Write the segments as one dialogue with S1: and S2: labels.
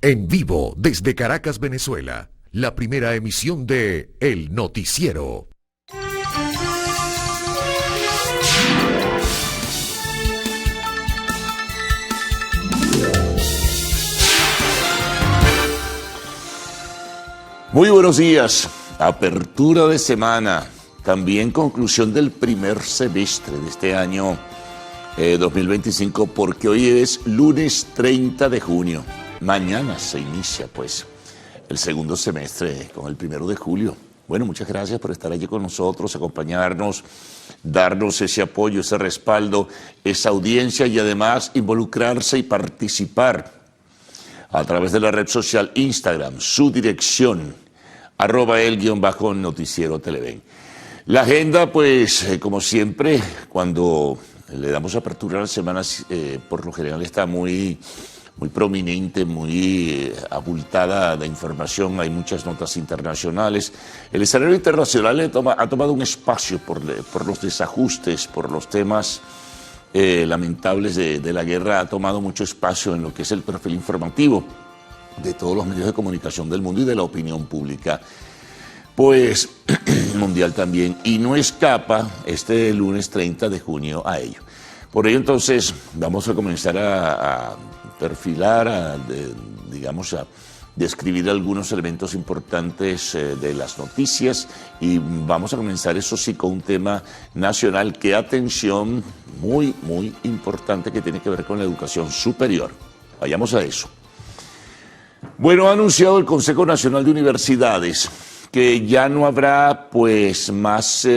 S1: En vivo desde Caracas, Venezuela, la primera emisión de El Noticiero.
S2: Muy buenos días, apertura de semana, también conclusión del primer semestre de este año 2025, porque hoy es lunes 30 de junio. Mañana se inicia, pues, el segundo semestre con el 1 de julio. Bueno, muchas gracias por estar allí con nosotros, acompañarnos, darnos ese apoyo, ese respaldo, esa audiencia y además involucrarse y participar a través de la red social Instagram, su dirección, @el_noticiero Televen. La agenda, pues, como siempre, cuando le damos apertura a las semanas, por lo general está muy prominente, muy abultada de información, hay muchas notas internacionales. El escenario internacional ha tomado un espacio por los desajustes, por los temas lamentables de la guerra, ha tomado mucho espacio en lo que es el perfil informativo de todos los medios de comunicación del mundo y de la opinión pública, pues mundial también, y no escapa este lunes 30 de junio a ello. Por ello, entonces, vamos a comenzar a perfilar, a describir algunos elementos importantes de las noticias, y vamos a comenzar, eso sí, con un tema nacional que, atención, muy importante, que tiene que ver con la educación superior. Vayamos a eso. Bueno, ha anunciado el Consejo Nacional de Universidades que ya no habrá, pues, más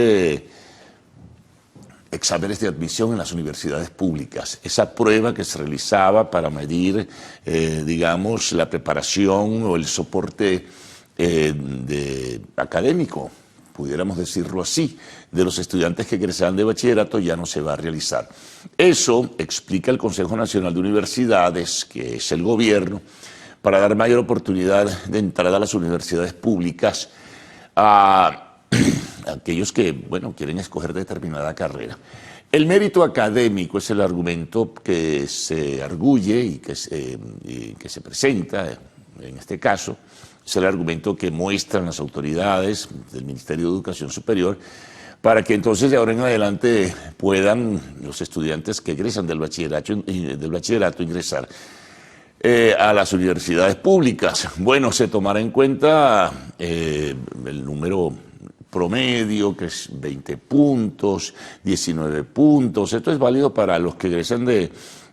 S2: exámenes de admisión en las universidades públicas. Esa prueba que se realizaba para medir, la preparación o el soporte académico, pudiéramos decirlo así, de los estudiantes que egresaban de bachillerato, ya no se va a realizar. Eso explica el Consejo Nacional de Universidades, que es el gobierno, para dar mayor oportunidad de entrada a las universidades públicas a aquellos que, bueno, quieren escoger determinada carrera. El mérito académico es el argumento que se arguye y que se presenta, en este caso, es el argumento que muestran las autoridades del Ministerio de Educación Superior para que entonces de ahora en adelante puedan los estudiantes que egresan del bachillerato ingresar a las universidades públicas. Bueno, se tomará en cuenta el número promedio, que es 20 puntos, 19 puntos. Esto es válido para los que egresan de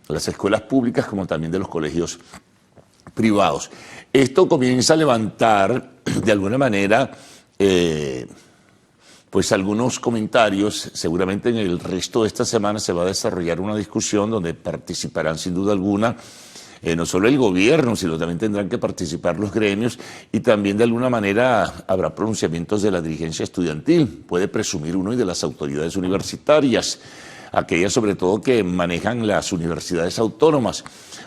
S2: las escuelas públicas como también de los colegios privados. Esto comienza a levantar, de alguna manera, pues algunos comentarios. Seguramente en el resto de esta semana se va a desarrollar una discusión donde participarán sin duda alguna no solo el gobierno, sino también tendrán que participar los gremios, y también de alguna manera habrá pronunciamientos de la dirigencia estudiantil. Puede presumir uno, y de las autoridades universitarias, aquellas sobre todo que manejan las universidades autónomas,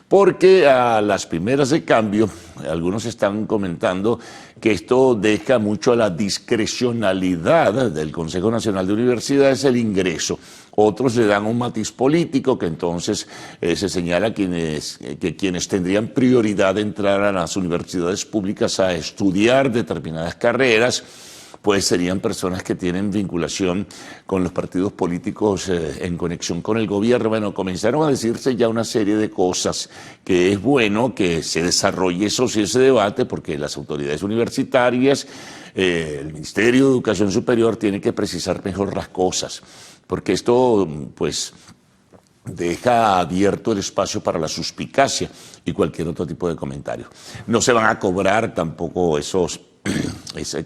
S2: porque a las primeras de cambio, algunos están comentando que esto deja mucho a la discrecionalidad del Consejo Nacional de Universidades el ingreso. Otros le dan un matiz político, que entonces se señala que quienes tendrían prioridad de entrar a las universidades públicas a estudiar determinadas carreras, pues serían personas que tienen vinculación con los partidos políticos en conexión con el gobierno. Bueno, comenzaron a decirse ya una serie de cosas que es bueno que se desarrolle ese debate, porque las autoridades universitarias, el Ministerio de Educación Superior tiene que precisar mejor las cosas, porque esto, pues, deja abierto el espacio para la suspicacia y cualquier otro tipo de comentario. No se van a cobrar tampoco esos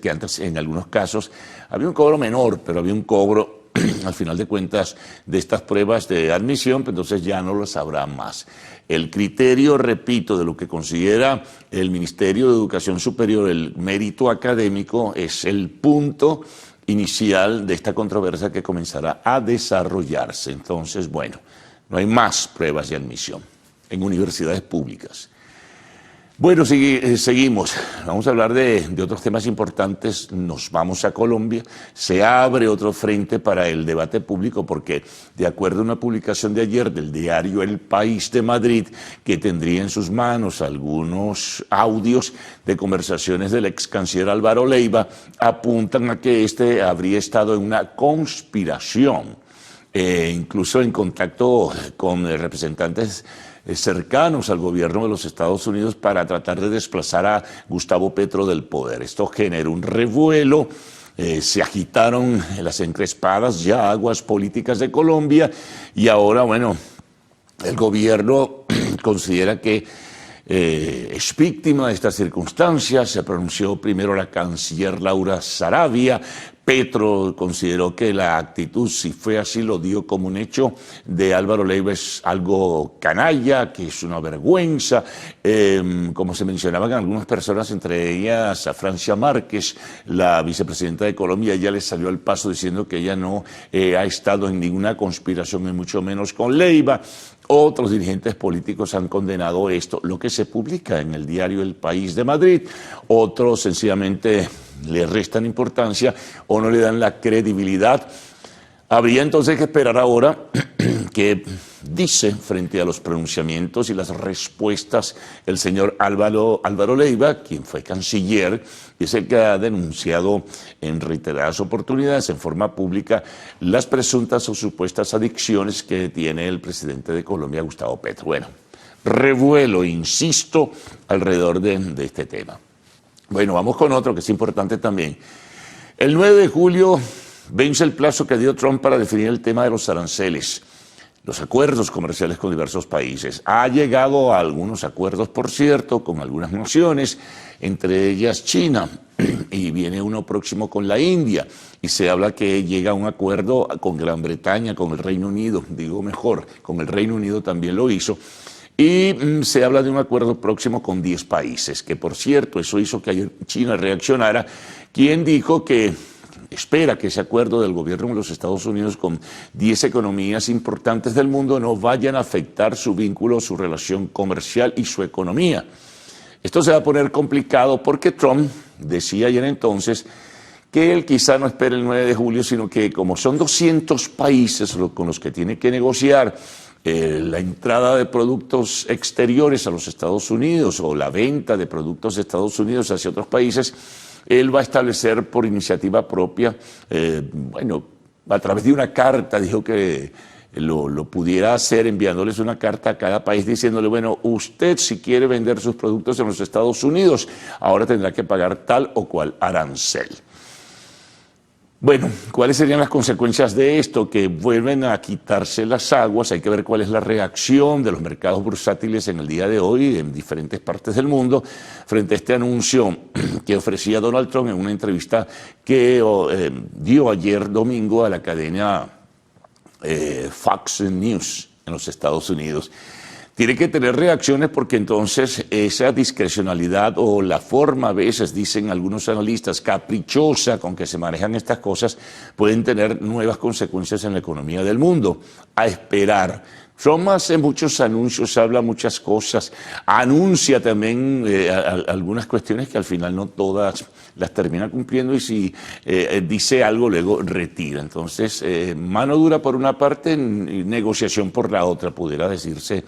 S2: que antes en algunos casos había un cobro menor, pero había un cobro al final de cuentas de estas pruebas de admisión, pues entonces ya no las habrá más. El criterio, repito, de lo que considera el Ministerio de Educación Superior el mérito académico es el punto inicial de esta controversia que comenzará a desarrollarse. Entonces, bueno, no hay más pruebas de admisión en universidades públicas. Bueno, seguimos. Vamos a hablar de otros temas importantes. Nos vamos a Colombia. Se abre otro frente para el debate público porque, de acuerdo a una publicación de ayer del diario El País de Madrid, que tendría en sus manos algunos audios de conversaciones del ex canciller Álvaro Leiva, apuntan a que este habría estado en una conspiración, incluso en contacto con representantes cercanos al gobierno de los Estados Unidos para tratar de desplazar a Gustavo Petro del poder. Esto generó un revuelo, se agitaron las encrespadas ya aguas políticas de Colombia y ahora, bueno, el gobierno considera que es víctima de estas circunstancias. Se pronunció primero la canciller Laura Sarabia. Petro consideró que la actitud, si fue así, lo dio como un hecho de Álvaro Leiva, es algo canalla, que es una vergüenza. Como se mencionaban algunas personas, entre ellas a Francia Márquez, la vicepresidenta de Colombia, ella le salió al paso diciendo que ella no ha estado en ninguna conspiración, y mucho menos con Leiva. Otros dirigentes políticos han condenado esto, lo que se publica en el diario El País de Madrid. Otros sencillamente le restan importancia o no le dan la credibilidad. Habría entonces que esperar ahora que dice frente a los pronunciamientos y las respuestas el señor Álvaro Leiva, quien fue canciller, y es el que ha denunciado en reiteradas oportunidades en forma pública las presuntas o supuestas adicciones que tiene el presidente de Colombia, Gustavo Petro. Bueno, revuelo, insisto, alrededor de este tema. Bueno, vamos con otro que es importante también. El 9 de julio vence el plazo que dio Trump para definir el tema de los aranceles, los acuerdos comerciales con diversos países. Ha llegado a algunos acuerdos, por cierto, con algunas naciones, entre ellas China, y viene uno próximo con la India, y se habla que llega a un acuerdo con Gran Bretaña, con el Reino Unido, digo mejor, con el Reino Unido también lo hizo. Y se habla de un acuerdo próximo con 10 países, que por cierto, eso hizo que ayer China reaccionara, quien dijo que espera que ese acuerdo del gobierno de los Estados Unidos con 10 economías importantes del mundo no vayan a afectar su vínculo, su relación comercial y su economía. Esto se va a poner complicado porque Trump decía ayer entonces que él quizá no espere el 9 de julio, sino que como son 200 países con los que tiene que negociar, la entrada de productos exteriores a los Estados Unidos o la venta de productos de Estados Unidos hacia otros países, él va a establecer por iniciativa propia, bueno, a través de una carta, dijo que lo pudiera hacer enviándoles una carta a cada país diciéndole, bueno, usted si quiere vender sus productos en los Estados Unidos, ahora tendrá que pagar tal o cual arancel. Bueno, ¿cuáles serían las consecuencias de esto? Que vuelven a quitarse las aguas. Hay que ver cuál es la reacción de los mercados bursátiles en el día de hoy en diferentes partes del mundo frente a este anuncio que ofrecía Donald Trump en una entrevista que dio ayer domingo a la cadena Fox News en los Estados Unidos. Tiene que tener reacciones porque entonces esa discrecionalidad o la forma, a veces dicen algunos analistas, caprichosa con que se manejan estas cosas, pueden tener nuevas consecuencias en la economía del mundo. A esperar. Trump hace muchos anuncios, habla muchas cosas, anuncia también algunas cuestiones que al final no todas las termina cumpliendo y si dice algo luego retira. Entonces, mano dura por una parte, negociación por la otra, pudiera decirse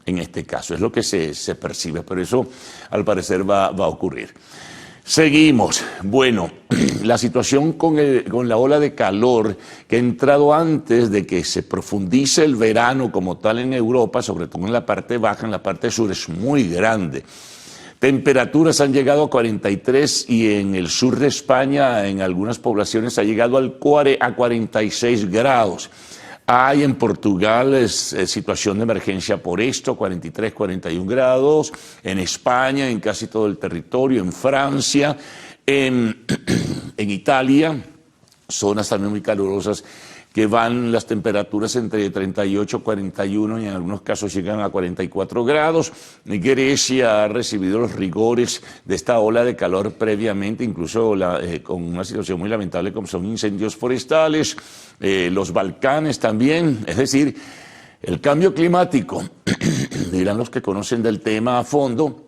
S2: en este caso. Es lo que se percibe, pero eso al parecer va a ocurrir. Seguimos. Bueno, la situación con la ola de calor que ha entrado antes de que se profundice el verano como tal en Europa, sobre todo en la parte baja, en la parte sur, es muy grande. Temperaturas han llegado a 43 y en el sur de España, en algunas poblaciones, ha llegado a 46 grados. Hay en Portugal situación de emergencia por esto, 43, 41 grados. En España, en casi todo el territorio. En Francia, en Italia, zonas también muy calurosas que van las temperaturas entre 38, 41 y en algunos casos llegan a 44 grados. Grecia ha recibido los rigores de esta ola de calor previamente, incluso con una situación muy lamentable como son incendios forestales, los Balcanes también, es decir, el cambio climático, dirán los que conocen del tema a fondo,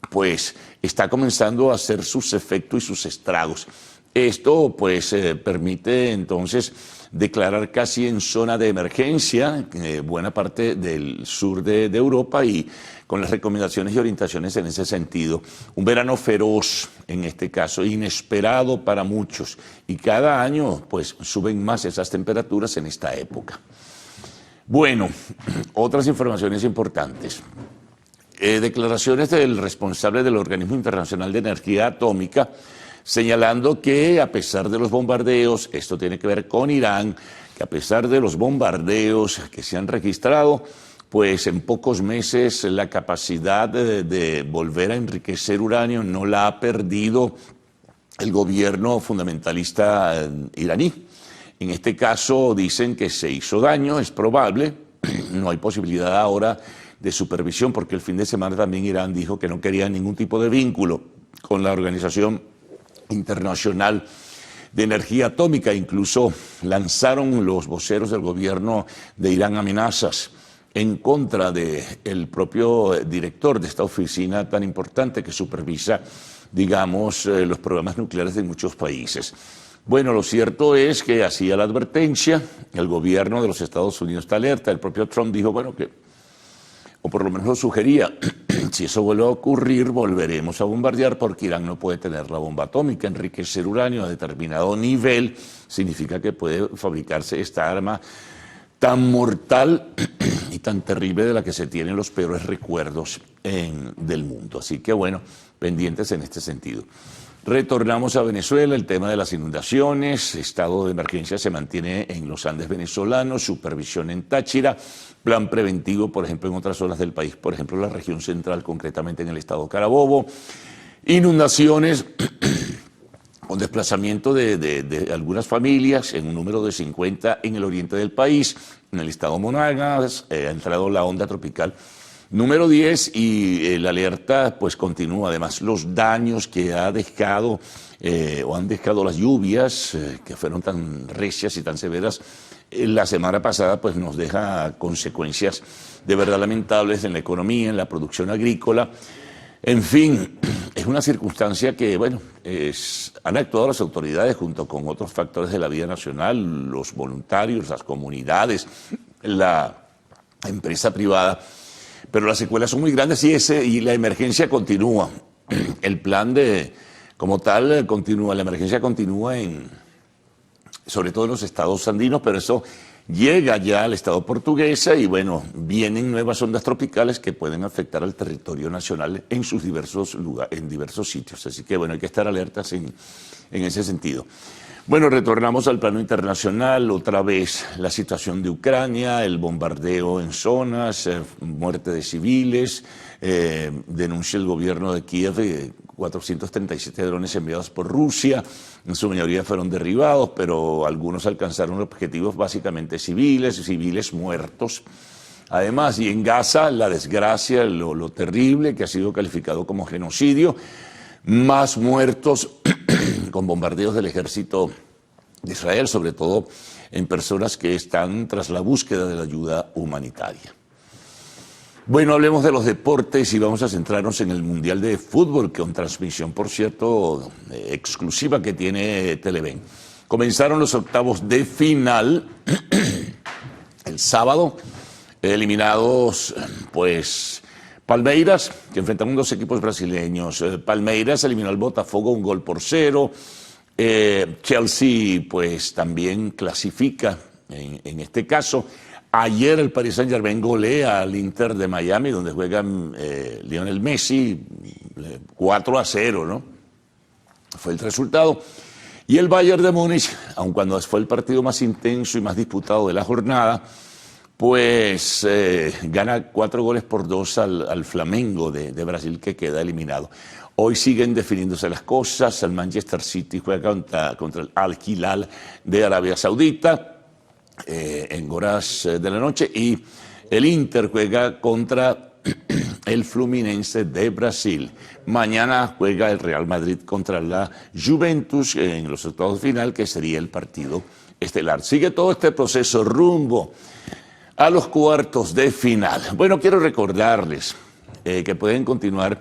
S2: pues está comenzando a hacer sus efectos y sus estragos. Esto pues permite entonces declarar casi en zona de emergencia buena parte del sur de Europa, y con las recomendaciones y orientaciones en ese sentido. Un verano feroz, en este caso, inesperado para muchos, y cada año pues suben más esas temperaturas en esta época. Bueno, otras informaciones importantes. Declaraciones del responsable del Organismo Internacional de Energía Atómica, señalando que a pesar de los bombardeos, esto tiene que ver con Irán, que a pesar de los bombardeos que se han registrado, pues en pocos meses la capacidad de volver a enriquecer uranio no la ha perdido el gobierno fundamentalista iraní. En este caso dicen que se hizo daño, es probable, no hay posibilidad ahora de supervisión, porque el fin de semana también Irán dijo que no quería ningún tipo de vínculo con la Organización Internacional de Energía Atómica. Incluso lanzaron los voceros del gobierno de Irán amenazas en contra del propio director de esta oficina tan importante que supervisa, digamos, los programas nucleares de muchos países. Bueno, lo cierto es que hacía la advertencia, el gobierno de los Estados Unidos está alerta, el propio Trump dijo, bueno, que, o por lo menos lo sugería, si eso vuelve a ocurrir, volveremos a bombardear, porque Irán no puede tener la bomba atómica. Enriquecer uranio a determinado nivel significa que puede fabricarse esta arma tan mortal y tan terrible de la que se tienen los peores recuerdos del mundo. Así que bueno, pendientes en este sentido. Retornamos a Venezuela, el tema de las inundaciones, estado de emergencia se mantiene en los Andes venezolanos, supervisión en Táchira, plan preventivo, por ejemplo, en otras zonas del país, por ejemplo, la región central, concretamente en el estado Carabobo, inundaciones con desplazamiento de algunas familias, en un número de 50 en el oriente del país, en el estado Monagas, ha entrado la onda tropical número 10 y la alerta pues continúa. Además, los daños que ha dejado o han dejado las lluvias que fueron tan recias y tan severas la semana pasada, pues nos deja consecuencias de verdad lamentables en la economía, en la producción agrícola. En fin, es una circunstancia que, bueno, han actuado las autoridades junto con otros factores de la vida nacional, los voluntarios, las comunidades, la empresa privada, pero las secuelas son muy grandes y la emergencia continúa. El plan como tal continúa, la emergencia continúa sobre todo en los estados andinos, pero eso llega ya al estado portuguesa y bueno, vienen nuevas ondas tropicales que pueden afectar al territorio nacional en sus diversos lugares, en diversos sitios. Así que bueno, hay que estar alertas en ese sentido. Bueno, retornamos al plano internacional, otra vez la situación de Ucrania, el bombardeo en zonas, muerte de civiles, denuncia el gobierno de Kiev 437 drones enviados por Rusia, en su mayoría fueron derribados, pero algunos alcanzaron objetivos básicamente civiles muertos. Además, y en Gaza, la desgracia, lo terrible que ha sido calificado como genocidio, más muertos con bombardeos del ejército de Israel, sobre todo en personas que están tras la búsqueda de la ayuda humanitaria. Bueno, hablemos de los deportes y vamos a centrarnos en el Mundial de Fútbol, con transmisión, por cierto, exclusiva que tiene Televen. Comenzaron los octavos de final el sábado, eliminados, pues, Palmeiras, que enfrentaron dos equipos brasileños. Palmeiras eliminó al Botafogo 1-0. Chelsea, pues, también clasifica en este caso. Ayer el Paris Saint-Germain golea al Inter de Miami, donde juega Lionel Messi, 4-0, ¿no? Fue el resultado. Y el Bayern de Múnich, aun cuando fue el partido más intenso y más disputado de la jornada, pues gana 4-2 al Flamengo de Brasil, que queda eliminado. Hoy siguen definiéndose las cosas. El Manchester City juega contra el Al Hilal de Arabia Saudita en horas de la noche, y el Inter juega contra el Fluminense de Brasil. Mañana juega el Real Madrid contra la Juventus en los octavos de final, que sería el partido estelar. Sigue todo este proceso rumbo a los cuartos de final. Bueno, quiero recordarles que pueden continuar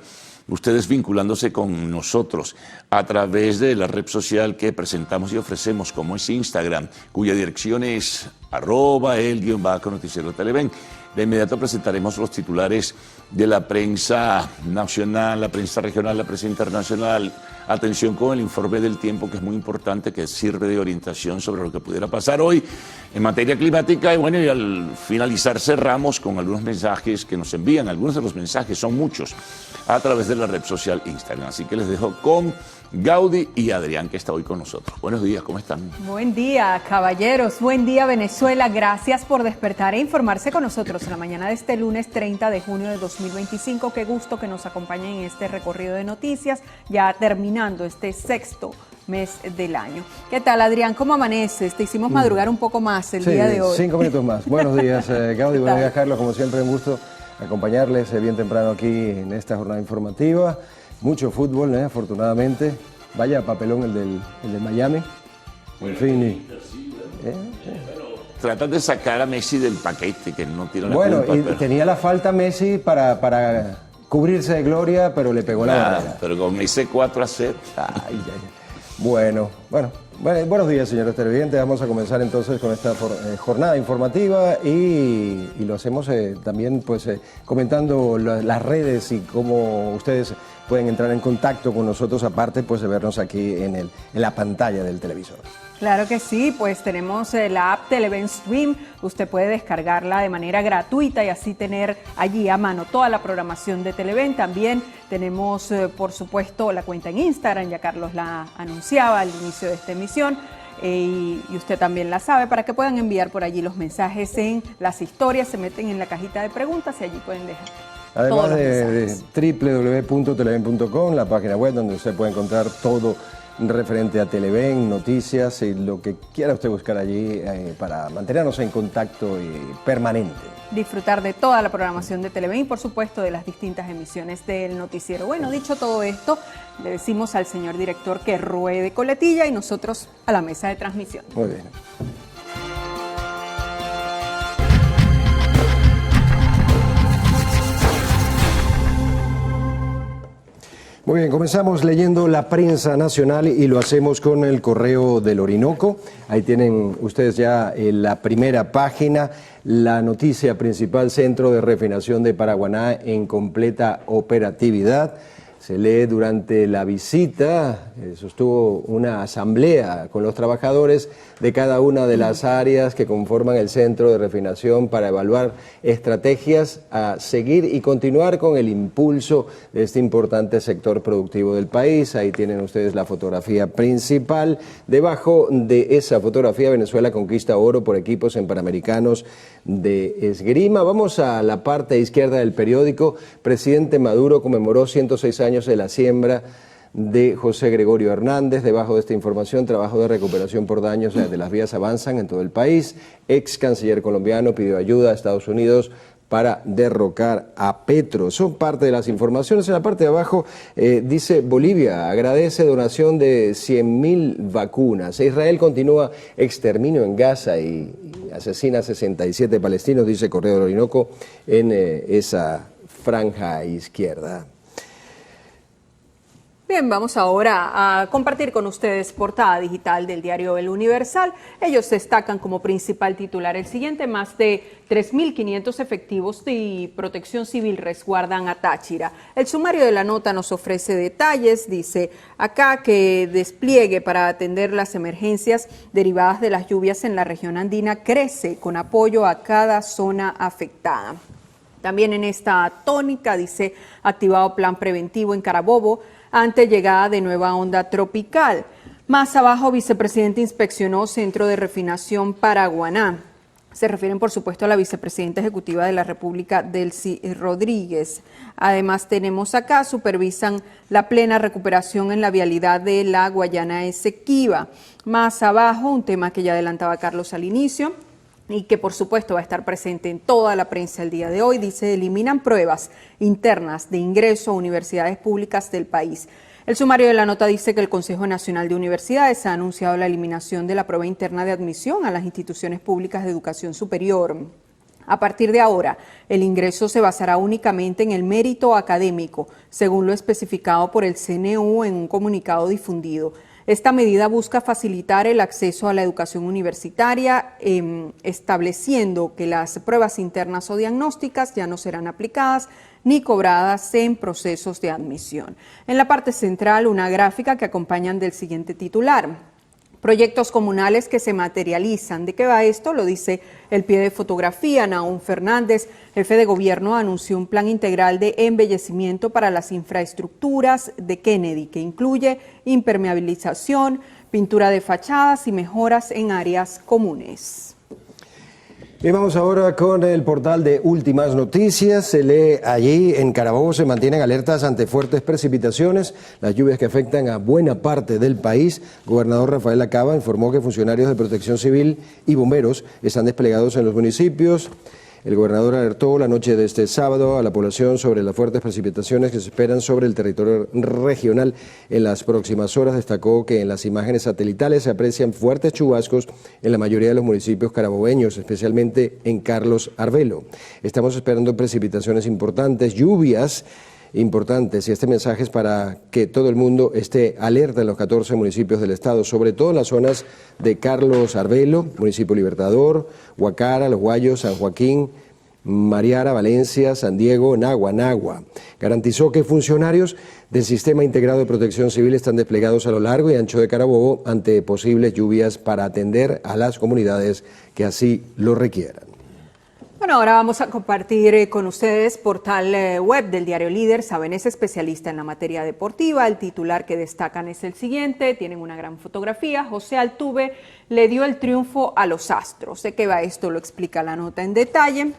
S2: ustedes vinculándose con nosotros a través de la red social que presentamos y ofrecemos, como es Instagram, cuya dirección es @el_noticiero Televen. De inmediato presentaremos los titulares de la prensa nacional, la prensa regional, la prensa internacional. Atención con el informe del tiempo, que es muy importante, que sirve de orientación sobre lo que pudiera pasar hoy en materia climática. Y bueno, y al finalizar cerramos con algunos mensajes que nos envían. Algunos de los mensajes, son muchos, a través de la red social Instagram. Así que les dejo con Gaudi y Adrián, que está hoy con nosotros. Buenos días, ¿cómo están?
S3: Buen día, caballeros. Buen día, Venezuela. Gracias por despertar e informarse con nosotros en la mañana de este lunes 30 de junio de 2025. Qué gusto que nos acompañen en este recorrido de noticias, ya terminando este sexto mes del año. ¿Qué tal, Adrián? ¿Cómo amaneces? Te hicimos madrugar un poco más el día de hoy.
S4: 5 minutos más. Buenos días, Gaudi. Buenos días, Carlos. Como siempre, un gusto acompañarles bien temprano aquí en esta jornada informativa. Mucho fútbol, afortunadamente. Vaya papelón el del Miami. En fin.
S2: Tratan de sacar a Messi del paquete, que no tiene la
S4: culpa. Bueno, y
S2: pero
S4: tenía la falta Messi para cubrirse de gloria, pero le pegó la barrera.
S2: Pero con ese 4-0.
S4: Bueno, buenos días, señores televidentes. Vamos a comenzar entonces con esta jornada informativa y lo hacemos también comentando las redes y cómo ustedes pueden entrar en contacto con nosotros, aparte pues de vernos aquí en la pantalla del televisor.
S3: Claro que sí, pues tenemos la app Televen Stream. Usted puede descargarla de manera gratuita y así tener allí a mano toda la programación de Televen. También tenemos, por supuesto, la cuenta en Instagram, ya Carlos la anunciaba al inicio de esta emisión. Y usted también la sabe, para que puedan enviar por allí los mensajes en las historias, se meten en la cajita de preguntas y allí pueden dejar.
S4: Además de www.televen.com, la página web donde usted puede encontrar todo referente a Televen, noticias y lo que quiera usted buscar allí para mantenernos en contacto permanente.
S3: Disfrutar de toda la programación de Televen y por supuesto de las distintas emisiones del noticiero. Bueno, dicho todo esto, le decimos al señor director que ruede coletilla y nosotros a la mesa de transmisión.
S4: Muy bien. Muy bien, comenzamos leyendo la prensa nacional y lo hacemos con el Correo del Orinoco. Ahí tienen ustedes ya la primera página, la noticia principal: Centro de Refinación de Paraguaná en completa operatividad. Se lee: durante la visita, sostuvo una asamblea con los trabajadores de cada una de las áreas que conforman el centro de refinación para evaluar estrategias a seguir y continuar con el impulso de este importante sector productivo del país. Ahí tienen ustedes la fotografía principal. Debajo de esa fotografía, Venezuela conquista oro por equipos en Panamericanos de esgrima. Vamos a la parte izquierda del periódico. Presidente Maduro conmemoró 106 años de la siembra de José Gregorio Hernández. Debajo de esta información: trabajo de recuperación por daños de las vías avanzan en todo el país. Ex canciller colombiano pidió ayuda a Estados Unidos para derrocar a Petro. Son parte de las informaciones. En la parte de abajo dice: Bolivia agradece donación de 100.000 vacunas. Israel continúa exterminio en Gaza y asesina a 67 palestinos, dice Correo del Orinoco en esa franja izquierda.
S3: Bien, vamos ahora a compartir con ustedes portada digital del diario El Universal. Ellos destacan como principal titular el siguiente: más de 3.500 efectivos de protección civil resguardan a Táchira. El sumario de la nota nos ofrece detalles. Dice acá que despliegue para atender las emergencias derivadas de las lluvias en la región andina crece con apoyo a cada zona afectada. También en esta tónica dice: activado plan preventivo en Carabobo ante llegada de nueva onda tropical. Más abajo, vicepresidente inspeccionó centro de refinación Paraguaná. Se refieren, por supuesto, a la vicepresidenta ejecutiva de la República, Delcy Rodríguez. Además, tenemos acá: supervisan la plena recuperación en la vialidad de la Guayana Esequiba. Más abajo, un tema que ya adelantaba Carlos al inicio y que por supuesto va a estar presente en toda la prensa el día de hoy. Dice: eliminan pruebas internas de ingreso a universidades públicas del país. El sumario de la nota dice que el Consejo Nacional de Universidades ha anunciado la eliminación de la prueba interna de admisión a las instituciones públicas de educación superior. A partir de ahora, el ingreso se basará únicamente en el mérito académico, según lo especificado por el CNU en un comunicado difundido. Esta medida busca facilitar el acceso a la educación universitaria, estableciendo que las pruebas internas o diagnósticas ya no serán aplicadas ni cobradas en procesos de admisión. En la parte central, una gráfica que acompañan del siguiente titular: proyectos comunales que se materializan. ¿De qué va esto? Lo dice el pie de fotografía. Nahum Fernández, jefe de gobierno, anunció un plan integral de embellecimiento para las infraestructuras de Kennedy, que incluye impermeabilización, pintura de fachadas y mejoras en áreas comunes.
S4: Y vamos ahora con el portal de Últimas Noticias. Se lee allí: en Carabobo se mantienen alertas ante fuertes precipitaciones, las lluvias que afectan a buena parte del país. Gobernador Rafael Acaba informó que funcionarios de Protección Civil y bomberos están desplegados en los municipios. El gobernador alertó la noche de este sábado a la población sobre las fuertes precipitaciones que se esperan sobre el territorio regional en las próximas horas. Destacó que en las imágenes satelitales se aprecian fuertes chubascos en la mayoría de los municipios carabobeños, especialmente en Carlos Arvelo. Estamos esperando precipitaciones importantes, lluvias importantes, y este mensaje es para que todo el mundo esté alerta en los 14 municipios del estado, sobre todo en las zonas de Carlos Arvelo, Municipio Libertador, Huacara, Los Guayos, San Joaquín, Mariara, Valencia, San Diego, Nagua. Garantizó que funcionarios del Sistema Integrado de Protección Civil están desplegados a lo largo y ancho de Carabobo ante posibles lluvias para atender a las comunidades que así lo requieran.
S3: Bueno, ahora vamos a compartir con ustedes portal web del diario Líder. Saben, es especialista en la materia deportiva. El titular que destacan es el siguiente. Tienen una gran fotografía. José Altuve le dio el triunfo a los Astros. ¿De qué va esto? Lo explica la nota en detalle.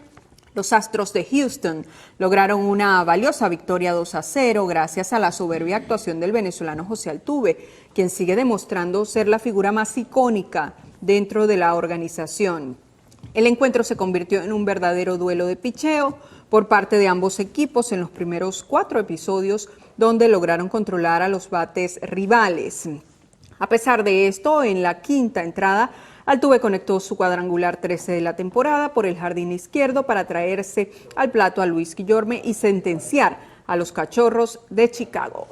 S3: Los Astros de Houston lograron una valiosa victoria 2-0 gracias a la soberbia actuación del venezolano José Altuve, quien sigue demostrando ser la figura más icónica dentro de la organización. El encuentro se convirtió en un verdadero duelo de picheo por parte de ambos equipos en los primeros 4 episodios, donde lograron controlar a los bates rivales. A pesar de esto, en la quinta entrada, Altuve conectó su cuadrangular 13 de la temporada por el jardín izquierdo para traerse al plato a Luis Guillorme y sentenciar a los Cachorros de Chicago.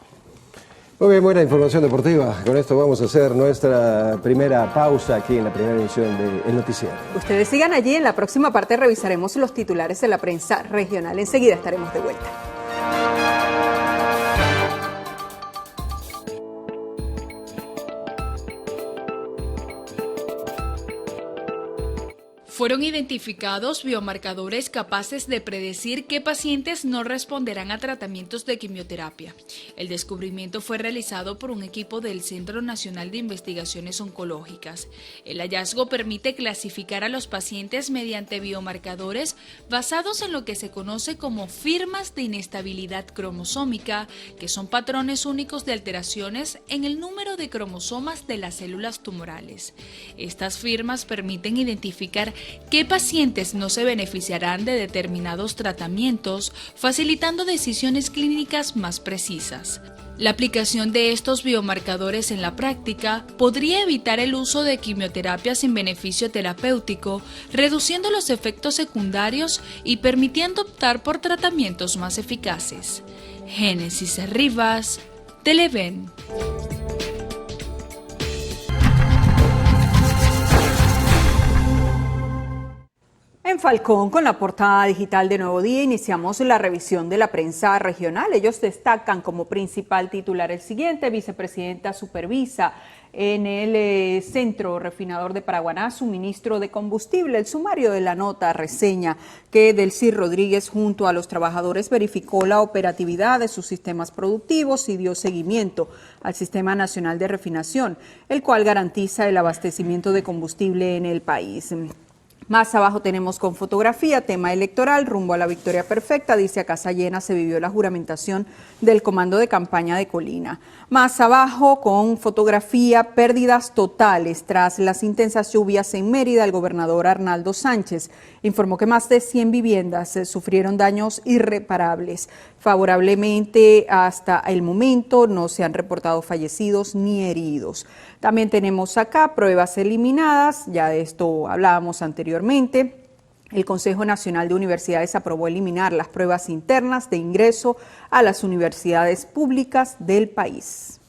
S4: Muy bien, buena información deportiva. Con esto vamos a hacer nuestra primera pausa aquí en la primera emisión de El Noticiero.
S3: Ustedes sigan allí, en la próxima parte revisaremos los titulares de la prensa regional. Enseguida estaremos de vuelta.
S5: Fueron identificados biomarcadores capaces de predecir qué pacientes no responderán a tratamientos de quimioterapia. El descubrimiento fue realizado por un equipo del Centro Nacional de Investigaciones Oncológicas. El hallazgo permite clasificar a los pacientes mediante biomarcadores basados en lo que se conoce como firmas de inestabilidad cromosómica, que son patrones únicos de alteraciones en el número de cromosomas de las células tumorales. Estas firmas permiten identificar qué pacientes no se beneficiarán de determinados tratamientos, facilitando decisiones clínicas más precisas. La aplicación de estos biomarcadores en la práctica podría evitar el uso de quimioterapia sin beneficio terapéutico, reduciendo los efectos secundarios y permitiendo optar por tratamientos más eficaces. Génesis Rivas, Televen.
S3: En Falcón, con la portada digital de Nuevo Día, iniciamos la revisión de la prensa regional. Ellos destacan como principal titular el siguiente: vicepresidenta supervisa en el centro refinador de Paraguaná suministro de combustible. El sumario de la nota reseña que Delcy Rodríguez junto a los trabajadores verificó la operatividad de sus sistemas productivos y dio seguimiento al Sistema Nacional de Refinación, el cual garantiza el abastecimiento de combustible en el país. Más abajo tenemos con fotografía, tema electoral, rumbo a la victoria perfecta. Dice: a casa llena se vivió la juramentación del comando de campaña de Colina. Más abajo con fotografía, pérdidas totales tras las intensas lluvias en Mérida. El gobernador Arnaldo Sánchez informó que más de 100 viviendas sufrieron daños irreparables. Favorablemente, hasta el momento no se han reportado fallecidos ni heridos. También tenemos acá pruebas eliminadas, ya de esto hablábamos anteriormente. El Consejo Nacional de Universidades aprobó eliminar las pruebas internas de ingreso a las universidades públicas del país.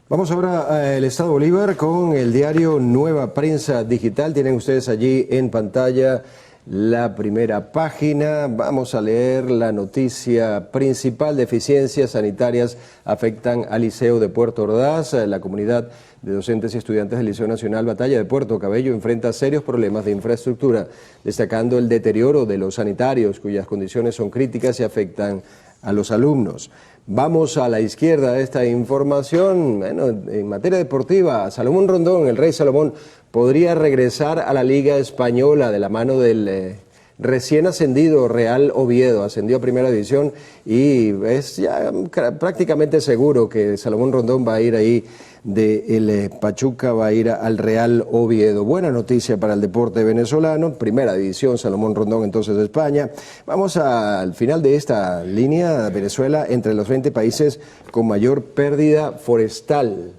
S4: Vamos ahora al Estado Bolívar con el diario Nueva Prensa Digital. Tienen ustedes allí en pantalla la primera página. Vamos a leer la noticia principal. Deficiencias sanitarias afectan al Liceo de Puerto Ordaz. La comunidad de docentes y estudiantes del Liceo Nacional Batalla de Puerto Cabello enfrenta serios problemas de infraestructura, destacando el deterioro de los sanitarios, cuyas condiciones son críticas y afectan a los alumnos. Vamos a la izquierda de esta información. Bueno, en materia deportiva, Salomón Rondón, el Rey Salomón, podría regresar a la Liga Española de la mano del recién ascendido Real Oviedo. Ascendió a Primera División y es ya prácticamente seguro que Salomón Rondón va a ir ahí del Pachuca, va a ir al Real Oviedo. Buena noticia para el deporte venezolano. Primera División, Salomón Rondón entonces de España. Vamos al final de esta línea. Venezuela entre los 20 países con mayor pérdida forestal.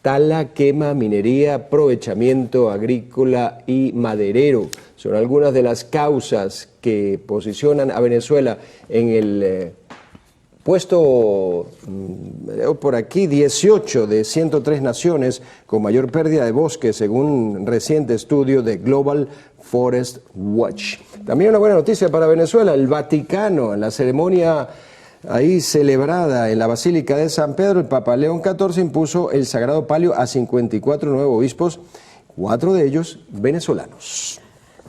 S4: Tala, quema, minería, aprovechamiento agrícola y maderero. Son algunas de las causas que posicionan a Venezuela en el puesto, por aquí, 18 de 103 naciones con mayor pérdida de bosque, según un reciente estudio de Global Forest Watch. También una buena noticia para Venezuela, el Vaticano, en la ceremonia ahí celebrada en la Basílica de San Pedro, el Papa León XIV impuso el sagrado palio a 54 nuevos obispos, 4 de ellos venezolanos.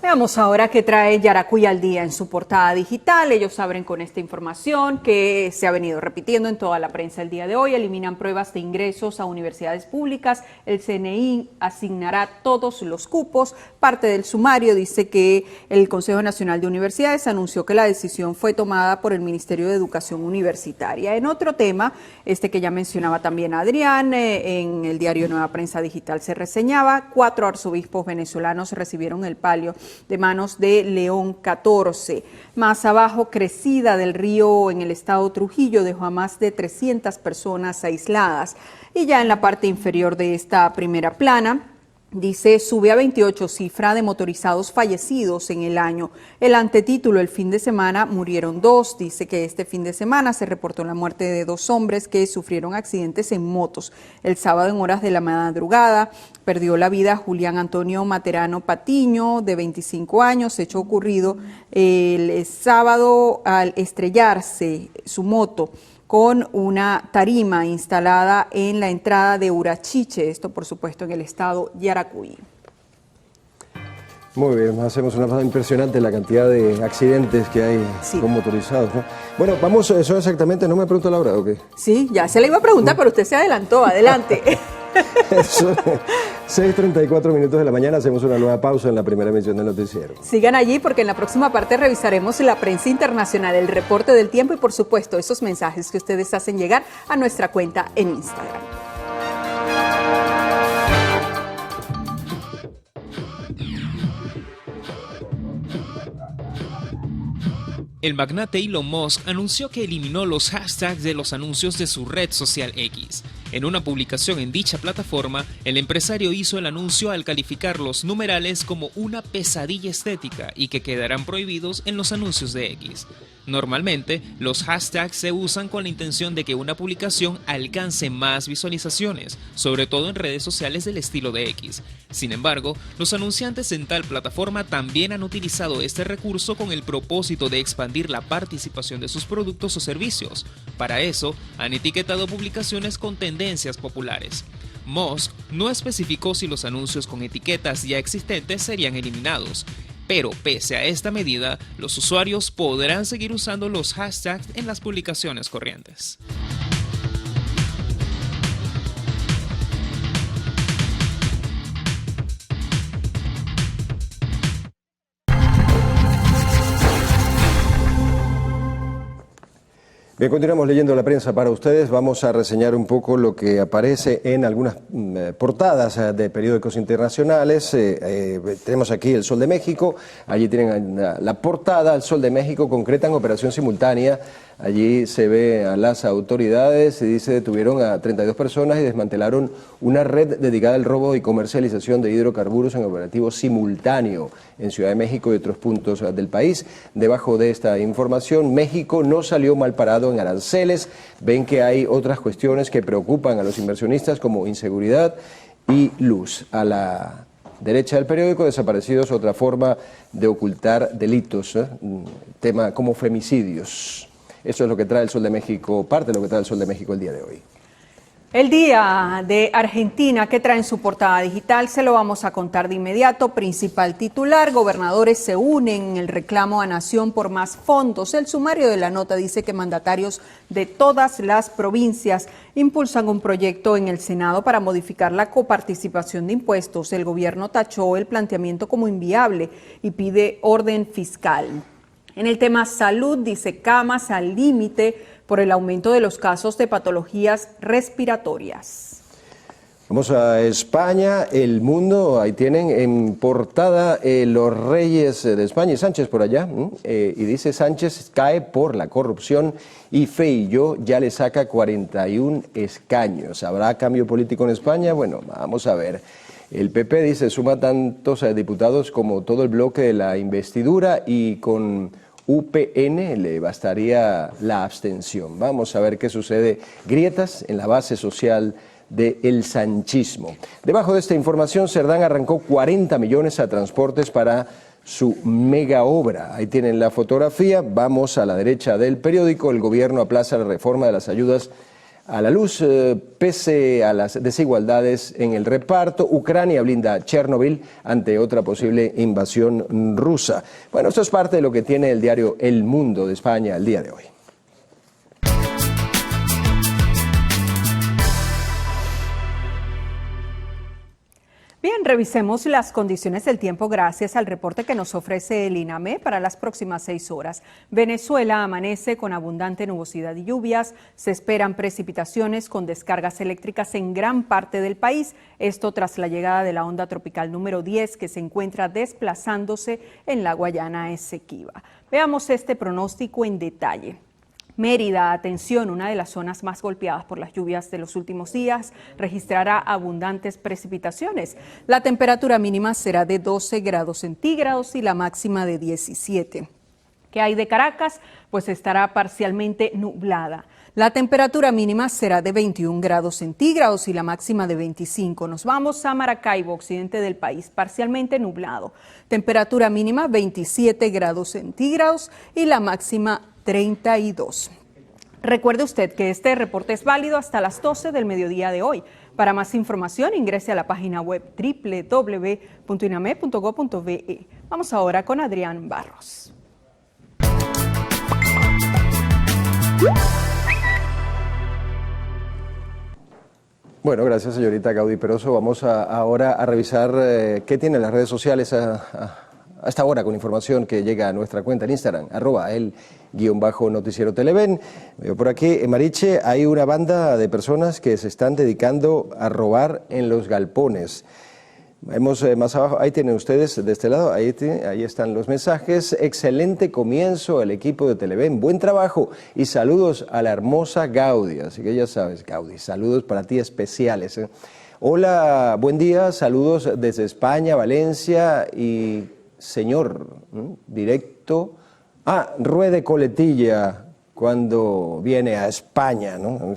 S3: Veamos ahora qué trae Yaracuy al día en su portada digital. Ellos abren con esta información que se ha venido repitiendo en toda la prensa el día de hoy. Eliminan pruebas de ingresos a universidades públicas. El CNI asignará todos los cupos. Parte del sumario dice que el Consejo Nacional de Universidades anunció que la decisión fue tomada por el Ministerio de Educación Universitaria. En otro tema, que ya mencionaba también Adrián, en el diario Nueva Prensa Digital se reseñaba, 4 arzobispos venezolanos recibieron el palio de manos de León XIV. Más abajo, crecida del río en el estado Trujillo dejó a más de 300 personas aisladas. Y ya en la parte inferior de esta primera plana, dice, sube a 28 cifra de motorizados fallecidos en el año. El antetítulo, el fin de semana murieron 2. Dice que este fin de semana se reportó la muerte de 2 hombres que sufrieron accidentes en motos. El sábado en horas de la madrugada perdió la vida Julián Antonio Materano Patiño, de 25 años, hecho ocurrido el sábado al estrellarse su moto con una tarima instalada en la entrada de Urachiche, esto por supuesto en el estado Yaracuy.
S4: Muy bien, hacemos una pasada impresionante la cantidad de accidentes que hay con motorizados, ¿no? Bueno, vamos, eso exactamente, no me preguntó la hora, ¿o qué?
S3: Sí, ya se le iba a preguntar, pero usted se adelantó, adelante.
S4: 6:34 minutos de la mañana, hacemos una nueva pausa en la primera emisión del noticiero.
S3: Sigan allí porque en la próxima parte revisaremos la prensa internacional, el reporte del tiempo y por supuesto esos mensajes que ustedes hacen llegar a nuestra cuenta en Instagram.
S6: El magnate Elon Musk anunció que eliminó los hashtags de los anuncios de su red social X. En una publicación en dicha plataforma, el empresario hizo el anuncio al calificar los numerales como una pesadilla estética y que quedarán prohibidos en los anuncios de X. Normalmente, los hashtags se usan con la intención de que una publicación alcance más visualizaciones, sobre todo en redes sociales del estilo de X. Sin embargo, los anunciantes en tal plataforma también han utilizado este recurso con el propósito de expandir la participación de sus productos o servicios. Para eso, han etiquetado publicaciones con tendencias populares. Musk no especificó si los anuncios con etiquetas ya existentes serían eliminados. Pero pese a esta medida, los usuarios podrán seguir usando los hashtags en las publicaciones corrientes.
S4: Bien, continuamos leyendo la prensa para ustedes. Vamos a reseñar un poco lo que aparece en algunas portadas de periódicos internacionales. Tenemos aquí El Sol de México. Allí tienen la portada. El Sol de México concretan operación simultánea Allí se ve a las autoridades, se dice detuvieron a 32 personas y desmantelaron una red dedicada al robo y comercialización de hidrocarburos en operativo simultáneo en Ciudad de México y otros puntos del país. Debajo de esta información, México no salió mal parado en aranceles. Ven que hay otras cuestiones que preocupan a los inversionistas como inseguridad y luz. A la derecha del periódico, desaparecidos, otra forma de ocultar delitos, tema como femicidios. Eso es lo que trae el Sol de México, parte de lo que trae el Sol de México el día de hoy.
S3: El día de Argentina, que trae en su portada digital, se lo vamos a contar de inmediato. Principal titular, gobernadores se unen en el reclamo a Nación por más fondos. El sumario de la nota dice que mandatarios de todas las provincias impulsan un proyecto en el Senado para modificar la coparticipación de impuestos. El gobierno tachó el planteamiento como inviable y pide orden fiscal. En el tema salud, dice camas al límite por el aumento de los casos de patologías respiratorias.
S4: Vamos a España, El Mundo, ahí tienen en portada los reyes de España y Sánchez por allá. Y dice Sánchez cae por la corrupción y Feijóo ya le saca 41 escaños. ¿Habrá cambio político en España? Bueno, vamos a ver. El PP dice suma tantos diputados como todo el bloque de la investidura y con UPN le bastaría la abstención. Vamos a ver qué sucede. Grietas en la base social del sanchismo. Debajo de esta información, Cerdán arrancó 40 millones a transportes para su mega obra. Ahí tienen la fotografía. Vamos a la derecha del periódico. El gobierno aplaza la reforma de las ayudas a la luz, pese a las desigualdades en el reparto. Ucrania blinda Chernobyl ante otra posible invasión rusa. Bueno, esto es parte de lo que tiene el diario El Mundo de España el día de hoy.
S3: Bien, revisemos las condiciones del tiempo gracias al reporte que nos ofrece el INAME para las próximas 6 horas. Venezuela amanece con abundante nubosidad y lluvias. Se esperan precipitaciones con descargas eléctricas en gran parte del país. Esto tras la llegada de la onda tropical número 10 que se encuentra desplazándose en la Guayana Esequiba. Veamos este pronóstico en detalle. Mérida, atención, una de las zonas más golpeadas por las lluvias de los últimos días, registrará abundantes precipitaciones. La temperatura mínima será de 12 grados centígrados y la máxima de 17. ¿Qué hay de Caracas? Pues estará parcialmente nublada. La temperatura mínima será de 21 grados centígrados y la máxima de 25. Nos vamos a Maracaibo, occidente del país, parcialmente nublado. Temperatura mínima 27 grados centígrados y la máxima 32. Recuerde usted que este reporte es válido hasta las 12 del mediodía de hoy. Para más información ingrese a la página web www.iname.gov.be. Vamos ahora con Adrián Barros.
S4: Bueno, gracias señorita Gaudí Peroso. Vamos ahora a revisar qué tienen las redes sociales a esta hora con información que llega a nuestra cuenta en Instagram, @el_noticiero Televen. Veo por aquí, en Mariche, hay una banda de personas que se están dedicando a robar en los galpones. Vemos más abajo, ahí tienen ustedes de este lado, ahí están los mensajes. Excelente comienzo el equipo de Televen, buen trabajo y saludos a la hermosa Gaudí. Así que ya sabes, Gaudí, saludos para ti especiales. Hola, buen día, saludos desde España, Valencia y señor, directo. Ruede coletilla cuando viene a España, ¿no?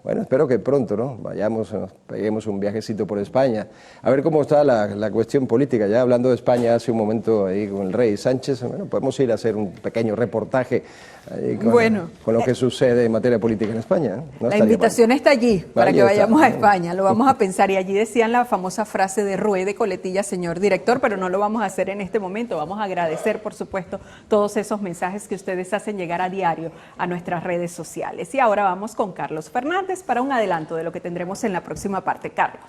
S4: Bueno, espero que pronto, ¿no? Vayamos, nos peguemos un viajecito por España. A ver cómo está la cuestión política. Ya hablando de España hace un momento ahí con el rey Sánchez, bueno, podemos ir a hacer un pequeño reportaje ahí con lo que sucede en materia política en España. ¿No?
S3: La invitación está allí para que vayamos a España, lo vamos a pensar. Y allí decían la famosa frase de ruede coletilla, señor director, pero no lo vamos a hacer en este momento. Vamos a agradecer, por supuesto, todos esos mensajes que ustedes hacen llegar a diario a nuestras redes sociales. Y ahora vamos con Carlos Fernández para un adelanto de lo que tendremos en la próxima parte. Carlos.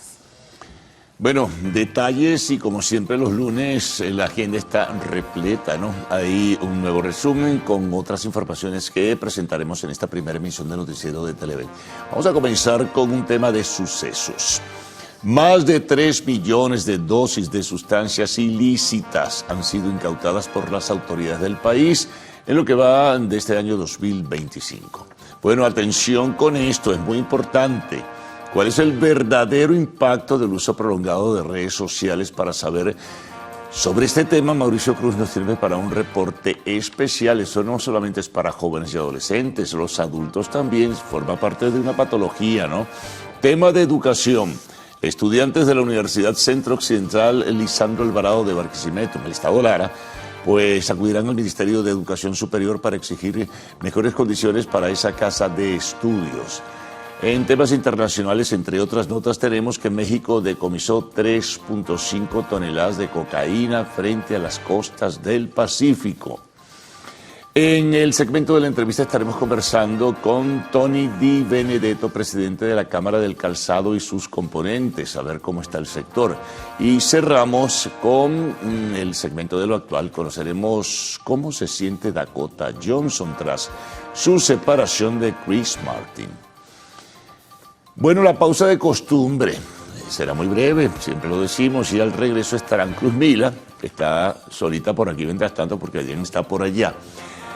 S2: Bueno, detalles y como siempre los lunes la agenda está repleta, ¿no? Hay un nuevo resumen con otras informaciones que presentaremos en esta primera emisión de Noticiero de Televen. Vamos a comenzar con un tema de sucesos. Más de 3 millones de dosis de sustancias ilícitas han sido incautadas por las autoridades del país en lo que va de este año 2025. Bueno, atención con esto, es muy importante. ¿Cuál es el verdadero impacto del uso prolongado de redes sociales? Para saber sobre este tema, Mauricio Cruz nos sirve para un reporte especial. Eso no solamente es para jóvenes y adolescentes, los adultos también, forma parte de una patología, ¿no? Tema de educación. Estudiantes de la Universidad Centro Occidental Lisandro Alvarado de Barquisimeto, en el estado Lara, pues acudirán al Ministerio de Educación Superior para exigir mejores condiciones para esa casa de estudios. En temas internacionales, entre otras notas, tenemos que México decomisó 3.5 toneladas de cocaína frente a las costas del Pacífico. En el segmento de la entrevista estaremos conversando con Tony Di Benedetto, presidente de la Cámara del Calzado y sus componentes, a ver cómo está el sector. Y cerramos con el segmento de lo actual. Conoceremos cómo se siente Dakota Johnson tras su separación de Chris Martin. Bueno, la pausa de costumbre será muy breve, siempre lo decimos, y al regreso estarán Cruz Mila, que está solita por aquí mientras tanto porque Adrián está por allá.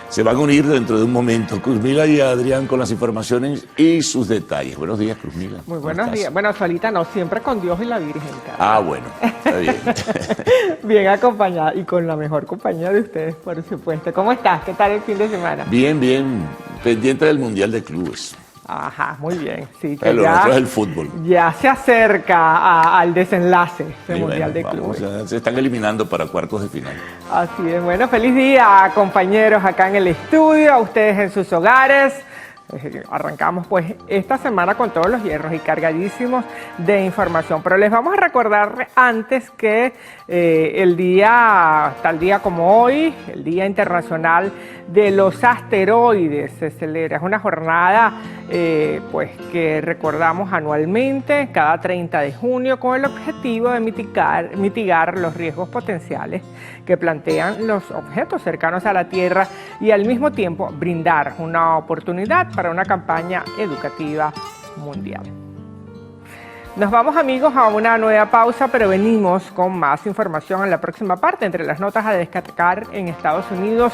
S2: Se van a unir dentro de un momento Cruz Mila y Adrián con las informaciones y sus detalles. Buenos días, Cruz Mila.
S7: Muy buenos días. Bueno, solita no, siempre con Dios y la Virgen. Carlos.
S2: Ah, bueno, está bien.
S7: Bien acompañada y con la mejor compañía de ustedes, por supuesto. ¿Cómo estás? ¿Qué tal el fin de semana?
S2: Bien, bien. Pendiente del Mundial de Clubes.
S7: Ajá, muy bien. Sí,
S2: que lo nuestro es el fútbol.
S7: Ya se acerca al desenlace del
S2: y
S7: Mundial
S2: bueno,
S7: de Clubes.
S2: Se están eliminando para cuartos de final.
S7: Así es. Bueno, feliz día, compañeros, acá en el estudio, a ustedes en sus hogares. Arrancamos pues esta semana con todos los hierros y cargadísimos de información, pero les vamos a recordar antes que tal día como hoy, el Día Internacional de los Asteroides se celebra. Es una jornada pues que recordamos anualmente cada 30 de junio con el objetivo de mitigar los riesgos potenciales que plantean los objetos cercanos a la Tierra y al mismo tiempo brindar una oportunidad para una campaña educativa mundial. Nos vamos, amigos, a una nueva pausa, pero venimos con más información en la próxima parte. Entre las notas a destacar, en Estados Unidos,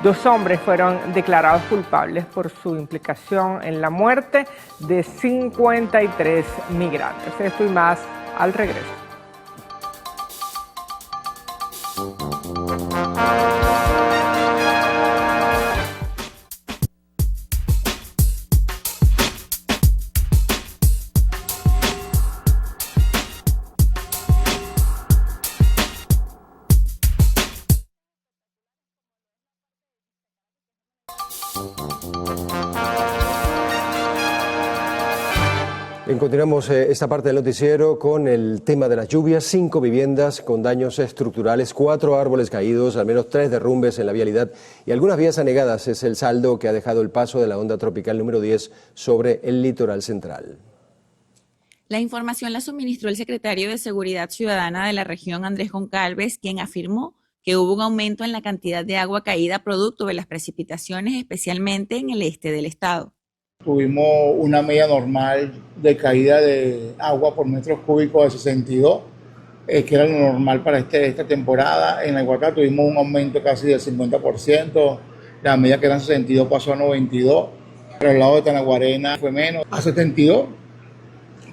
S7: 2 hombres fueron declarados culpables por su implicación en la muerte de 53 migrantes. Esto y más al regreso.
S4: Continuamos esta parte del noticiero con el tema de las lluvias. 5 viviendas con daños estructurales, 4 árboles caídos, al menos 3 derrumbes en la vialidad y algunas vías anegadas. Es el saldo que ha dejado el paso de la onda tropical número 10 sobre el litoral central.
S8: La información la suministró el secretario de Seguridad Ciudadana de la región, Andrés Goncalves, quien afirmó que hubo un aumento en la cantidad de agua caída producto de las precipitaciones, especialmente en el este del estado.
S9: Tuvimos una media normal de caída de agua por metros cúbicos de 62, que era lo normal para esta temporada. En la Guacá tuvimos un aumento casi del 50%, la media que eran 62 pasó a 92, pero al lado de Tanaguarena fue menos, a 72,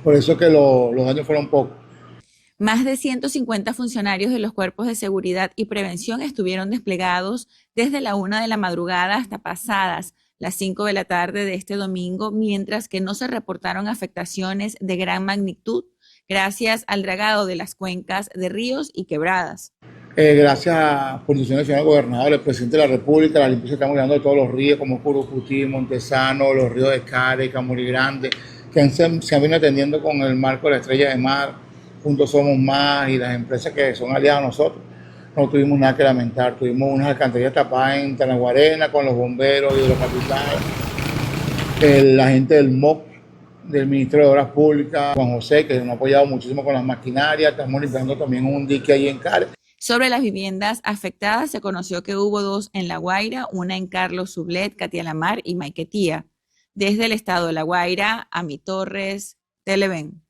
S9: por eso que los daños fueron pocos.
S8: Más de 150 funcionarios de los cuerpos de seguridad y prevención estuvieron desplegados desde la 1 de la madrugada hasta pasadas las 5 de la tarde de este domingo, mientras que no se reportaron afectaciones de gran magnitud gracias al dragado de las cuencas de ríos y quebradas.
S9: Gracias por instrucciones del señor gobernador, el presidente de la República, la limpieza que estamos dando de todos los ríos como Curuputí, Montesano, los ríos de Care, Camuri Grande, que se han venido atendiendo con el marco de la Estrella de Mar, Juntos Somos Más y las empresas que son aliadas a nosotros. No tuvimos nada que lamentar, tuvimos unas alcantarillas tapadas en Tanaguarena con los bomberos y los capitanes, la gente del MOP, del Ministerio de Obras Públicas, Juan José, que nos ha apoyado muchísimo con las maquinarias. Estamos limpiando también un dique ahí en Care.
S8: Sobre las viviendas afectadas se conoció que hubo 2 en La Guaira, una en Carlos Sublet, Catialamar y Maiquetía. Desde el estado de La Guaira, Ami Torres, Televen.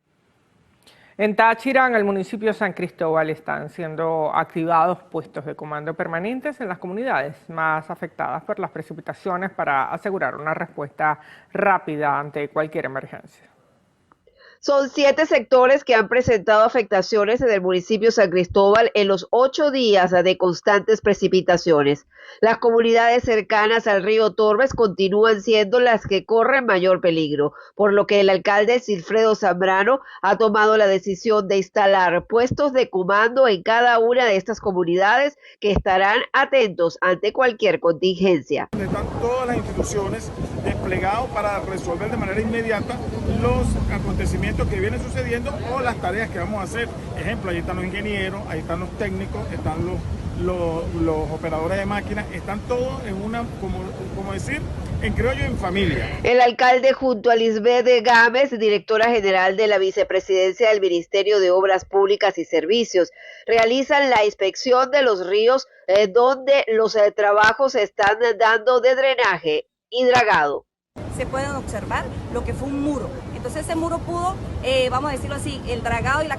S7: En Táchira, en el municipio de San Cristóbal, están siendo activados puestos de comando permanentes en las comunidades más afectadas por las precipitaciones para asegurar una respuesta rápida ante cualquier emergencia.
S10: Son 7 sectores que han presentado afectaciones en el municipio de San Cristóbal en los 8 días de constantes precipitaciones. Las comunidades cercanas al río Torbes continúan siendo las que corren mayor peligro, por lo que el alcalde Silfredo Zambrano ha tomado la decisión de instalar puestos de comando en cada una de estas comunidades que estarán atentos ante cualquier contingencia.
S11: Están todas las instituciones desplegados para resolver de manera inmediata los acontecimientos que vienen sucediendo o las tareas que vamos a hacer. Ejemplo, ahí están los ingenieros, ahí están los técnicos, están los operadores de máquinas, están todos en una, como decir, en criollo, en familia.
S10: El alcalde junto a Lisbeth Gámez, directora general de la Vicepresidencia del Ministerio de Obras Públicas y Servicios, realizan la inspección de los ríos donde los trabajos se están dando de drenaje y dragado.
S12: Se pueden observar lo que fue un muro. Entonces ese muro pudo, vamos a decirlo así, el dragado y la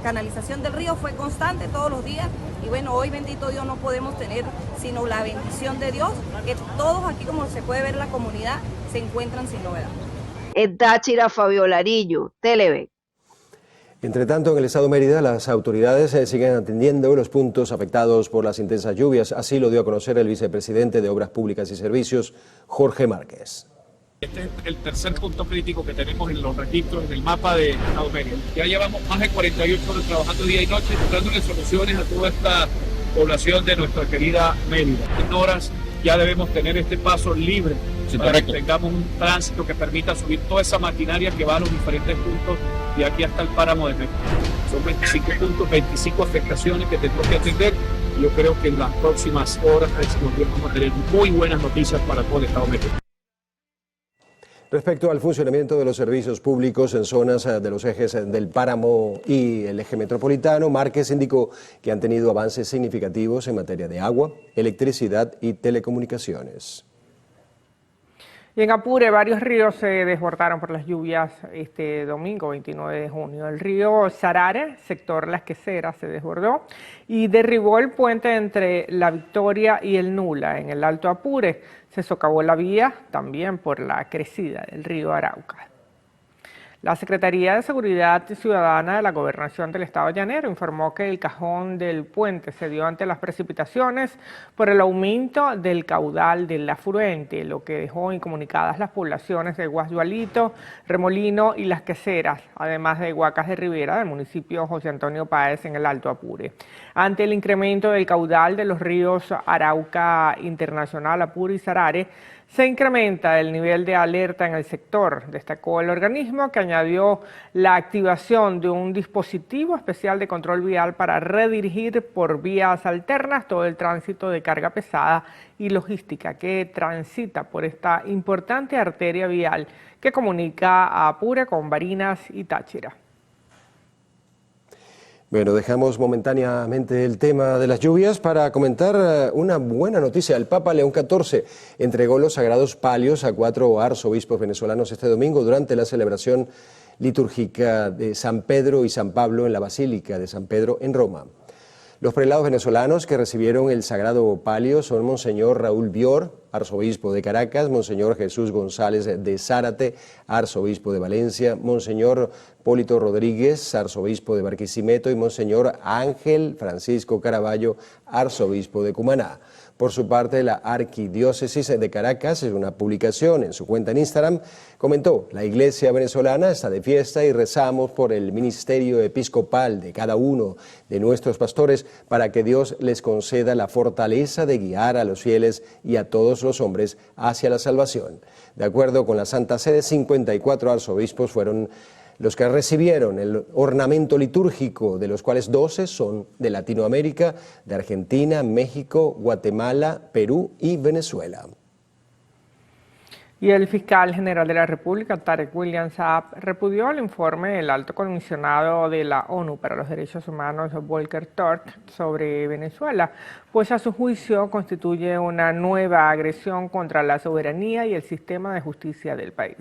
S12: canalización del río fue constante todos los días. Y bueno, hoy bendito Dios no podemos tener sino la bendición de Dios, que todos aquí, como se puede ver en la comunidad, se encuentran sin novedad.
S10: En Táchira, Fabiola Niño, Televen.
S4: Entre tanto, en el estado de Mérida, las autoridades siguen atendiendo los puntos afectados por las intensas lluvias. Así lo dio a conocer el vicepresidente de Obras Públicas y Servicios, Jorge Márquez.
S13: Este es el tercer punto crítico que tenemos en los registros, en el mapa de estado de Mérida. Ya llevamos más de 48 horas trabajando día y noche, dándole soluciones a toda esta población de nuestra querida Mérida. En horas ya debemos tener este paso libre, para que tengamos un tránsito que permita subir toda esa maquinaria que va a los diferentes puntos de aquí hasta el páramo de Mérida. Son 25 puntos, 25 afectaciones que tenemos que atender. Yo creo que en las próximas horas vamos a tener muy buenas noticias para todo el estado de Mérida.
S4: Respecto al funcionamiento de los servicios públicos en zonas de los ejes del Páramo y el eje metropolitano, Márquez indicó que han tenido avances significativos en materia de agua, electricidad y telecomunicaciones.
S7: Y en Apure, varios ríos se desbordaron por las lluvias este domingo 29 de junio. El río Sarare, sector Las Queseras, se desbordó y derribó el puente entre La Victoria y el Nula, en el Alto Apure. Se socavó la vía también por la crecida del río Arauca. La Secretaría de Seguridad Ciudadana de la Gobernación del Estado Llanero informó que el cajón del puente se dio ante las precipitaciones por el aumento del caudal del afluente, lo que dejó incomunicadas las poblaciones de Guasdualito, Remolino y Las Queseras, además de Huacas de Rivera, del municipio José Antonio Páez, en el Alto Apure. Ante el incremento del caudal de los ríos Arauca Internacional, Apure y Sarare, se incrementa el nivel de alerta en el sector, destacó el organismo, que añadió la activación de un dispositivo especial de control vial para redirigir por vías alternas todo el tránsito de carga pesada y logística que transita por esta importante arteria vial que comunica a Apure con Barinas y Táchira.
S4: Bueno, dejamos momentáneamente el tema de las lluvias para comentar una buena noticia. El Papa León XIV entregó los sagrados palios a 4 arzobispos venezolanos este domingo durante la celebración litúrgica de San Pedro y San Pablo en la Basílica de San Pedro en Roma. Los prelados venezolanos que recibieron el sagrado palio son Monseñor Raúl Bior, arzobispo de Caracas, Monseñor Jesús González de Zárate, arzobispo de Valencia, Monseñor Polito Rodríguez, arzobispo de Barquisimeto, y Monseñor Ángel Francisco Caraballo, arzobispo de Cumaná. Por su parte, la Arquidiócesis de Caracas, en una publicación en su cuenta en Instagram, comentó: la Iglesia venezolana está de fiesta y rezamos por el ministerio episcopal de cada uno de nuestros pastores para que Dios les conceda la fortaleza de guiar a los fieles y a todos los hombres hacia la salvación. De acuerdo con la Santa Sede, 54 arzobispos fueron los que recibieron el ornamento litúrgico, de los cuales 12 son de Latinoamérica, de Argentina, México, Guatemala, Perú y Venezuela.
S7: Y el fiscal general de la República, Tarek William Saab, repudió el informe del alto comisionado de la ONU para los Derechos Humanos, Volker Turk, sobre Venezuela, pues a su juicio constituye una nueva agresión contra la soberanía y el sistema de justicia del país.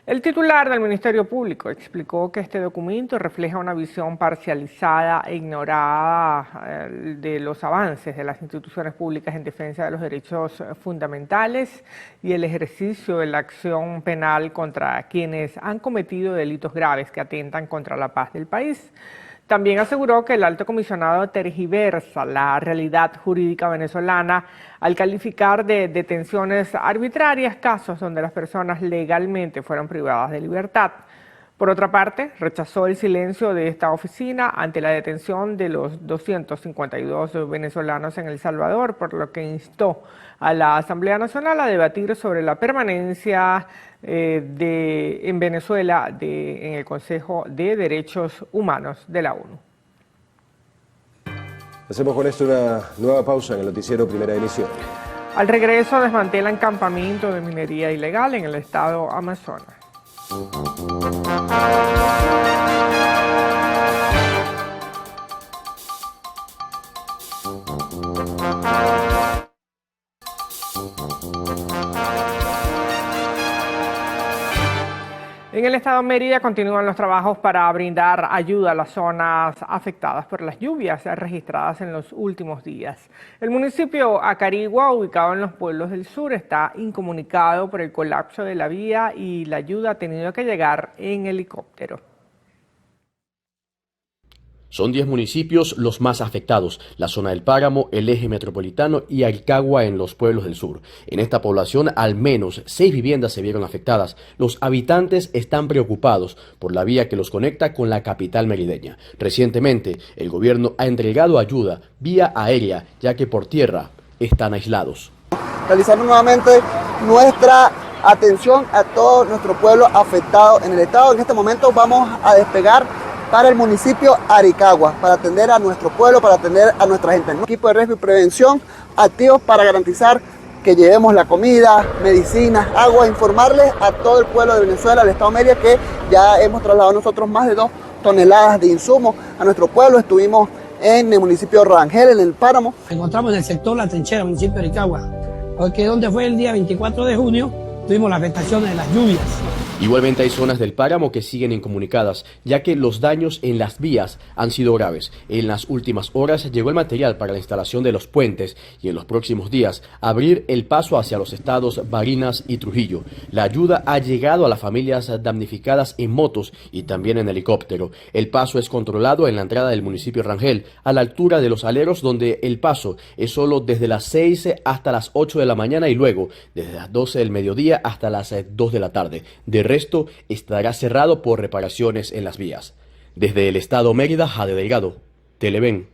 S7: El titular del Ministerio Público explicó que este documento refleja una visión parcializada e ignorada de los avances de las instituciones públicas en defensa de los derechos fundamentales y el ejercicio de la acción penal contra quienes han cometido delitos graves que atentan contra la paz del país. También aseguró que el alto comisionado tergiversa la realidad jurídica venezolana al calificar de detenciones arbitrarias casos donde las personas legalmente fueron privadas de libertad. Por otra parte, rechazó el silencio de esta oficina ante la detención de los 252 venezolanos en El Salvador, por lo que instó a la Asamblea Nacional a debatir sobre la permanencia en Venezuela en el Consejo de Derechos Humanos de la ONU.
S4: Hacemos con esto una nueva pausa en el noticiero Primera Emisión.
S7: Al regreso desmantelan campamento de minería ilegal en el estado Amazonas. En el estado de Mérida continúan los trabajos para brindar ayuda a las zonas afectadas por las lluvias registradas en los últimos días. El municipio Acarigua, ubicado en los pueblos del sur, está incomunicado por el colapso de la vía y la ayuda ha tenido que llegar en helicóptero.
S14: Son 10 municipios los más afectados, la zona del Páramo, el eje metropolitano y Aricagua en los pueblos del sur. En esta población al menos 6 viviendas se vieron afectadas. Los habitantes están preocupados por la vía que los conecta con la capital merideña. Recientemente, el gobierno ha entregado ayuda vía aérea, ya que por tierra están aislados.
S15: Realizando nuevamente nuestra atención a todo nuestro pueblo afectado en el estado. En este momento vamos a despegar para el municipio Aricagua, para atender a nuestro pueblo, para atender a nuestra gente. Un equipo de riesgo y prevención activos para garantizar que llevemos la comida, medicinas, agua, informarles a todo el pueblo de Venezuela, al estado Mérida, que ya hemos trasladado nosotros más de 2 toneladas de insumos a nuestro pueblo. Estuvimos en el municipio Rangel, en el Páramo.
S16: Encontramos en el sector La Trinchera, municipio de Aricagua, porque donde fue el día 24 de junio, tuvimos las afectaciones de las lluvias.
S14: Igualmente hay zonas del Páramo que siguen incomunicadas, ya que los daños en las vías han sido graves. En las últimas horas llegó el material para la instalación de los puentes y en los próximos días abrir el paso hacia los estados Barinas y Trujillo. La ayuda ha llegado a las familias damnificadas en motos y también en helicóptero. El paso es controlado en la entrada del municipio Rangel, a la altura de los aleros, donde el paso es solo desde las 6 hasta las 8 de la mañana y luego desde las 12 del mediodía hasta las 2 de la tarde. De resto estará cerrado por reparaciones en las vías. Desde el estado Mérida, Jade Delgado, Televen.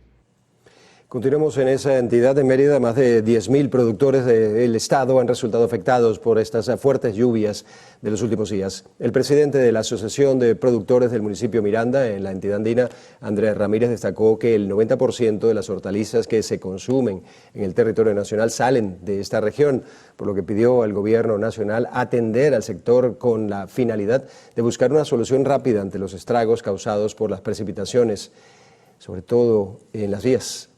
S4: Continuamos en esa entidad de Mérida. Más de 10.000 productores del estado han resultado afectados por estas fuertes lluvias de los últimos días. El presidente de la Asociación de Productores del municipio Miranda, en la entidad andina, Andrés Ramírez, destacó que el 90% de las hortalizas que se consumen en el territorio nacional salen de esta región, por lo que pidió al gobierno nacional atender al sector con la finalidad de buscar una solución rápida ante los estragos causados por las precipitaciones, sobre todo en las vías.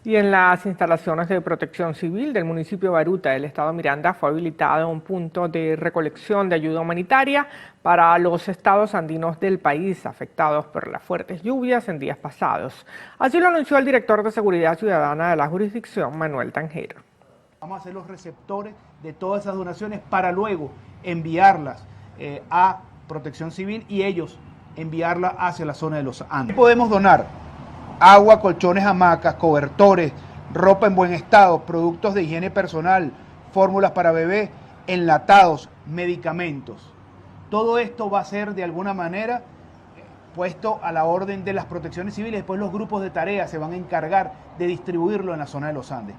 S7: Y en las instalaciones de protección civil del municipio Baruta del estado Miranda fue habilitado un punto de recolección de ayuda humanitaria para los estados andinos del país afectados por las fuertes lluvias en días pasados. Así lo anunció el director de Seguridad Ciudadana de la jurisdicción, Manuel Tanjero.
S17: Vamos a ser los receptores de todas esas donaciones para luego enviarlas a protección civil y ellos enviarlas hacia la zona de los Andes. Podemos donar agua, colchones, hamacas, cobertores, ropa en buen estado, productos de higiene personal, fórmulas para bebé, enlatados, medicamentos. Todo esto va a ser de alguna manera puesto a la orden de las protecciones civiles. Después los grupos de tareas se van a encargar de distribuirlo en la zona de los Andes.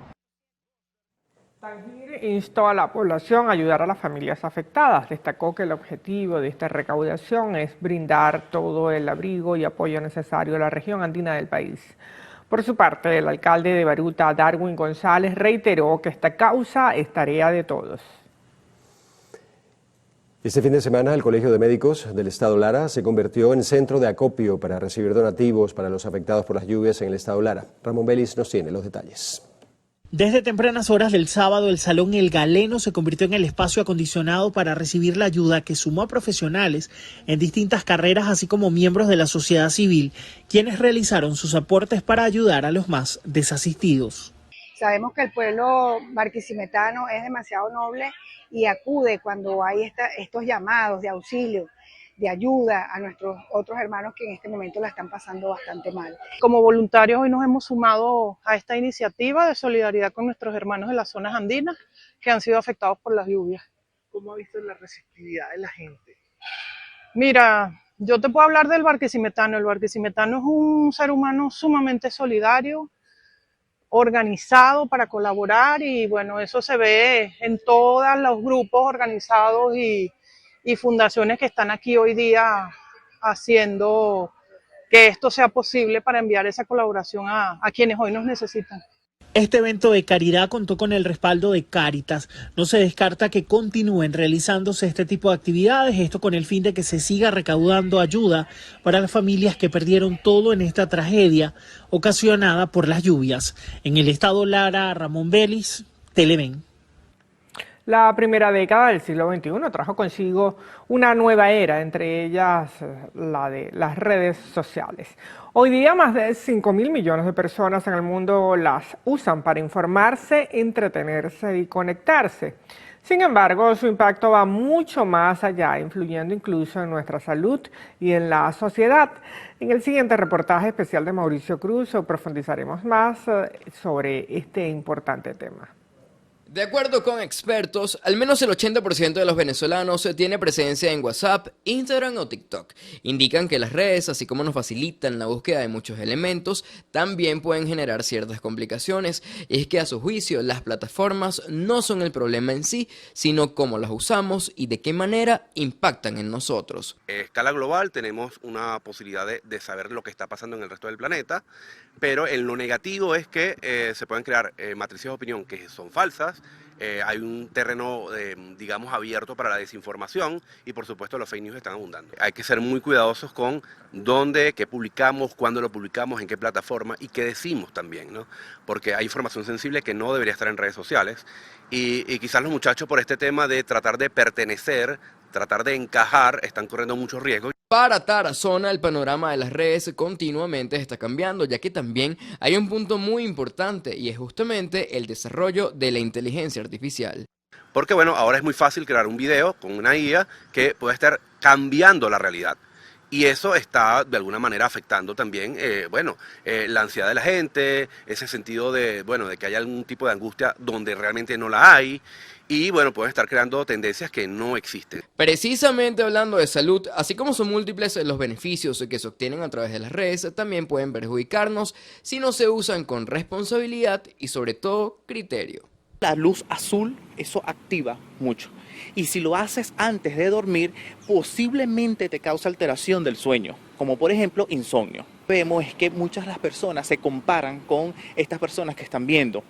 S7: Tanjir instó a la población a ayudar a las familias afectadas. Destacó que el objetivo de esta recaudación es brindar todo el abrigo y apoyo necesario a la región andina del país. Por su parte, el alcalde de Baruta, Darwin González, reiteró que esta causa es tarea de todos.
S4: Este fin de semana, el Colegio de Médicos del Estado Lara se convirtió en centro de acopio para recibir donativos para los afectados por las lluvias en el Estado Lara. Ramón Vélez nos tiene los detalles.
S18: Desde tempranas horas del sábado, el Salón El Galeno se convirtió en el espacio acondicionado para recibir la ayuda que sumó a profesionales en distintas carreras, así como miembros de la sociedad civil, quienes realizaron sus aportes para ayudar a los más desasistidos.
S19: Sabemos que el pueblo barquisimetano es demasiado noble y acude cuando hay estos llamados de auxilio, de ayuda a nuestros otros hermanos que en este momento la están pasando bastante mal.
S20: Como voluntarios hoy nos hemos sumado a esta iniciativa de solidaridad con nuestros hermanos de las zonas andinas que han sido afectados por las lluvias.
S21: ¿Cómo ha visto la receptividad de la gente?
S20: Mira, yo te puedo hablar del barquisimetano. El barquisimetano es un ser humano sumamente solidario, organizado para colaborar y bueno, eso se ve en todos los grupos organizados y fundaciones que están aquí hoy día haciendo que esto sea posible para enviar esa colaboración a quienes hoy nos necesitan.
S18: Este evento de caridad contó con el respaldo de Cáritas. No se descarta que continúen realizándose este tipo de actividades, esto con el fin de que se siga recaudando ayuda para las familias que perdieron todo en esta tragedia ocasionada por las lluvias. En el estado Lara, Ramón Vélez, Televen.
S7: La primera década del siglo XXI trajo consigo una nueva era, entre ellas la de las redes sociales. Hoy día más de 5.000 millones de personas en el mundo las usan para informarse, entretenerse y conectarse. Sin embargo, su impacto va mucho más allá, influyendo incluso en nuestra salud y en la sociedad. En el siguiente reportaje especial de Mauricio Cruz profundizaremos más sobre este importante tema.
S22: De acuerdo con expertos, al menos el 80% de los venezolanos tiene presencia en WhatsApp, Instagram o TikTok. Indican que las redes, así como nos facilitan la búsqueda de muchos elementos, también pueden generar ciertas complicaciones. Y es que a su juicio, las plataformas no son el problema en sí, sino cómo las usamos y de qué manera impactan en nosotros.
S23: A escala global tenemos una posibilidad de saber lo que está pasando en el resto del planeta, pero en lo negativo es que se pueden crear matrices de opinión que son falsas. Hay un terreno, digamos, abierto para la desinformación y por supuesto los fake news están abundando. Hay que ser muy cuidadosos con dónde, qué publicamos, cuándo lo publicamos, en qué plataforma y qué decimos también, ¿no? Porque hay información sensible que no debería estar en redes sociales y quizás los muchachos por este tema de tratar de pertenecer, tratar de encajar, están corriendo muchos riesgos.
S22: Para Tarazona, el panorama de las redes continuamente está cambiando, ya que también hay un punto muy importante y es justamente el desarrollo de la inteligencia artificial.
S23: Porque bueno, ahora es muy fácil crear un video con una IA que puede estar cambiando la realidad. Y eso está de alguna manera afectando también, la ansiedad de la gente, ese sentido de que haya algún tipo de angustia donde realmente no la hay. Y bueno, pueden estar creando tendencias que no existen.
S22: Precisamente hablando de salud, así como son múltiples los beneficios que se obtienen a través de las redes, también pueden perjudicarnos si no se usan con responsabilidad y sobre todo criterio.
S24: La luz azul, eso activa mucho. Y si lo haces antes de dormir, posiblemente te causa alteración del sueño, como por ejemplo insomnio. Vemos es que muchas de las personas se comparan con estas personas que están viendo.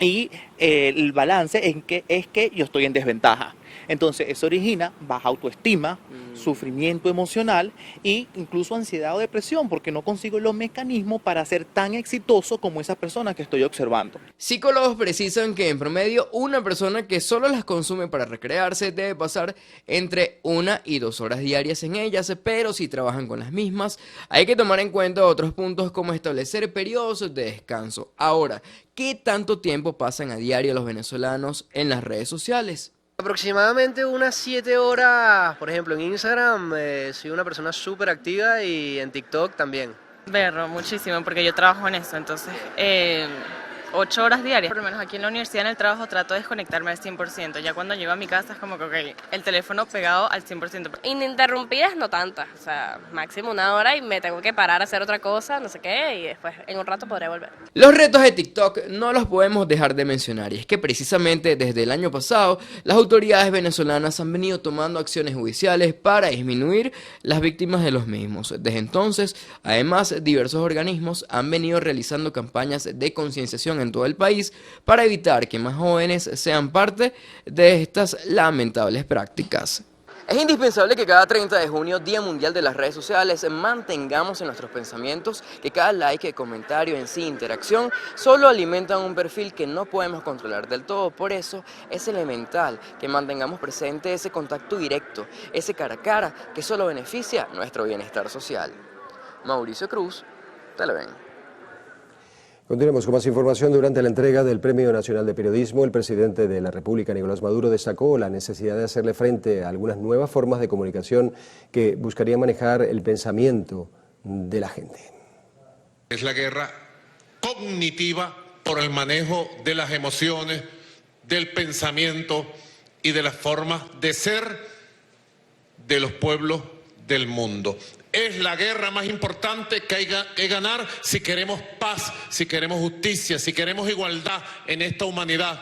S24: Y el balance es que yo estoy en desventaja. Entonces eso origina baja autoestima, sufrimiento emocional e incluso ansiedad o depresión porque no consigo los mecanismos para ser tan exitoso como esa persona que estoy observando.
S22: Psicólogos precisan que en promedio una persona que solo las consume para recrearse debe pasar entre 1 y 2 horas diarias en ellas, pero si trabajan con las mismas hay que tomar en cuenta otros puntos como establecer periodos de descanso. Ahora, ¿qué tanto tiempo pasan a diario los venezolanos en las redes sociales?
S25: Aproximadamente unas 7 horas, por ejemplo, en Instagram soy una persona súper activa y en TikTok también.
S26: Verlo muchísimo porque yo trabajo en eso, entonces 8 horas diarias. Por lo menos aquí en la universidad, en el trabajo, trato de desconectarme al 100%. Ya cuando llego a mi casa es como que okay, el teléfono pegado al 100%.
S27: Ininterrumpidas no tantas, o sea, máximo 1 hora y me tengo que parar a hacer otra cosa, no sé qué, y después en un rato podré volver.
S22: Los retos de TikTok no los podemos dejar de mencionar y es que precisamente desde el año pasado las autoridades venezolanas han venido tomando acciones judiciales para disminuir las víctimas de los mismos. Desde entonces, además, diversos organismos han venido realizando campañas de concienciación en todo el país para evitar que más jóvenes sean parte de estas lamentables prácticas. Es indispensable que cada 30 de junio, Día Mundial de las Redes Sociales, mantengamos en nuestros pensamientos que cada like, comentario, en sí, interacción, solo alimentan un perfil que no podemos controlar del todo. Por eso es elemental que mantengamos presente ese contacto directo, ese cara a cara que solo beneficia nuestro bienestar social. Mauricio Cruz, Televen.
S4: Continuemos con más información. Durante la entrega del Premio Nacional de Periodismo, el presidente de la República, Nicolás Maduro, destacó la necesidad de hacerle frente a algunas nuevas formas de comunicación que buscarían manejar el pensamiento de la gente.
S1: Es la guerra cognitiva por el manejo de las emociones, del pensamiento y de las formas de ser de los pueblos del mundo. Es la guerra más importante que hay que ganar si queremos paz, si queremos justicia, si queremos igualdad en esta humanidad.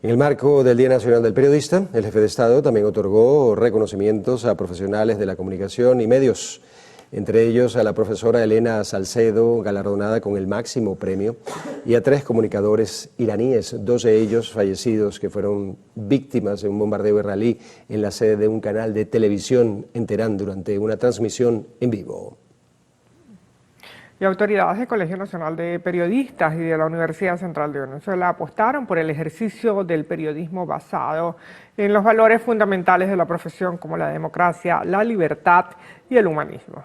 S4: En el marco del Día Nacional del Periodista, el jefe de Estado también otorgó reconocimientos a profesionales de la comunicación y medios, entre ellos a la profesora Elena Salcedo, galardonada con el máximo premio, y a 3 comunicadores iraníes, 2 de ellos fallecidos que fueron víctimas de un bombardeo israelí en la sede de un canal de televisión en Teherán durante una transmisión en vivo.
S7: Y autoridades del Colegio Nacional de Periodistas y de la Universidad Central de Venezuela apostaron por el ejercicio del periodismo basado en los valores fundamentales de la profesión como la democracia, la libertad y el humanismo.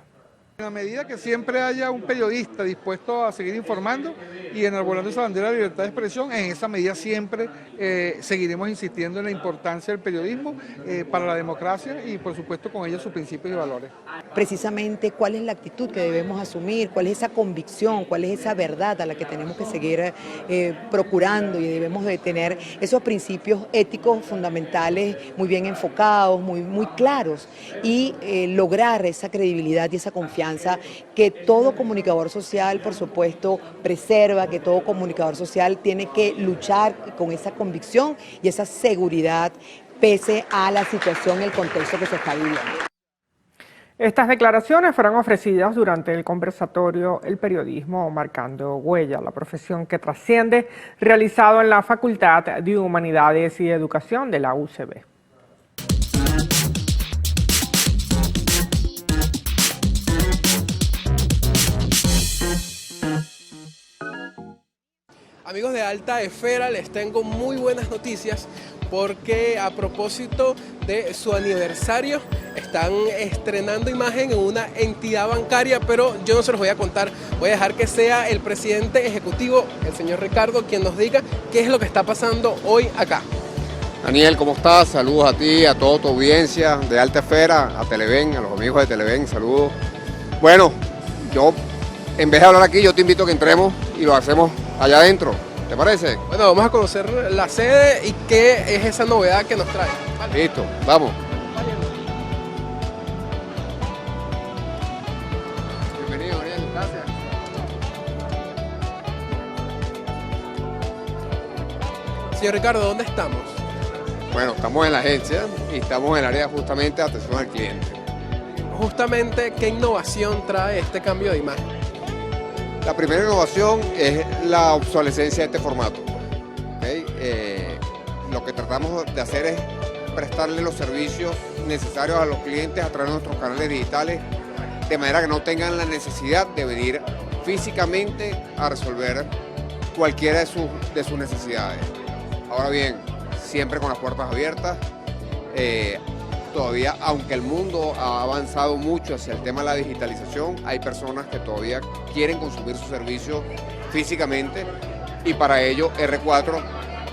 S2: En la medida que siempre haya un periodista dispuesto a seguir informando y enarbolando esa bandera de libertad de expresión, en esa medida siempre seguiremos insistiendo en la importancia del periodismo para la democracia y por supuesto con ello sus principios y valores.
S3: Precisamente cuál es la actitud que debemos asumir, cuál es esa convicción, cuál es esa verdad a la que tenemos que seguir procurando, y debemos de tener esos principios éticos fundamentales muy bien enfocados, muy claros, y lograr esa credibilidad y esa confianza que todo comunicador social, por supuesto, preserva, que todo comunicador social tiene que luchar con esa convicción y esa seguridad pese a la situación, el contexto que se está viviendo.
S7: Estas declaraciones fueron ofrecidas durante el conversatorio El periodismo marcando huella, la profesión que trasciende, realizado en la Facultad de Humanidades y Educación de la UCB.
S5: Amigos de Alta Esfera, les tengo muy buenas noticias porque a propósito de su aniversario están estrenando imagen en una entidad bancaria, pero yo no se los voy a contar, voy a dejar que sea el presidente ejecutivo, el señor Ricardo, quien nos diga qué es lo que está pasando hoy acá.
S6: Daniel, ¿cómo estás? Saludos a ti, a toda tu audiencia de Alta Esfera, a Televen, a los amigos de Televen, saludos. Bueno, yo en vez de hablar aquí, yo te invito a que entremos y lo hacemos allá adentro, ¿te parece?
S5: Bueno, vamos a conocer la sede y qué es esa novedad que nos trae.
S6: ¿Vale? Listo, vamos. Bienvenido, Ariel, gracias.
S5: Señor Ricardo, ¿dónde estamos?
S6: Bueno, estamos en la agencia y estamos en el área justamente de atención al cliente.
S5: Justamente, ¿qué innovación trae este cambio de imagen?
S6: La primera innovación es la obsolescencia de este formato. ¿Okay? Lo que tratamos de hacer es prestarle los servicios necesarios a los clientes a través de nuestros canales digitales, de manera que no tengan la necesidad de venir físicamente a resolver cualquiera de sus necesidades. Ahora bien, siempre con las puertas abiertas. Todavía, aunque el mundo ha avanzado mucho hacia el tema de la digitalización, hay personas que todavía quieren consumir su servicio físicamente, y para ello R4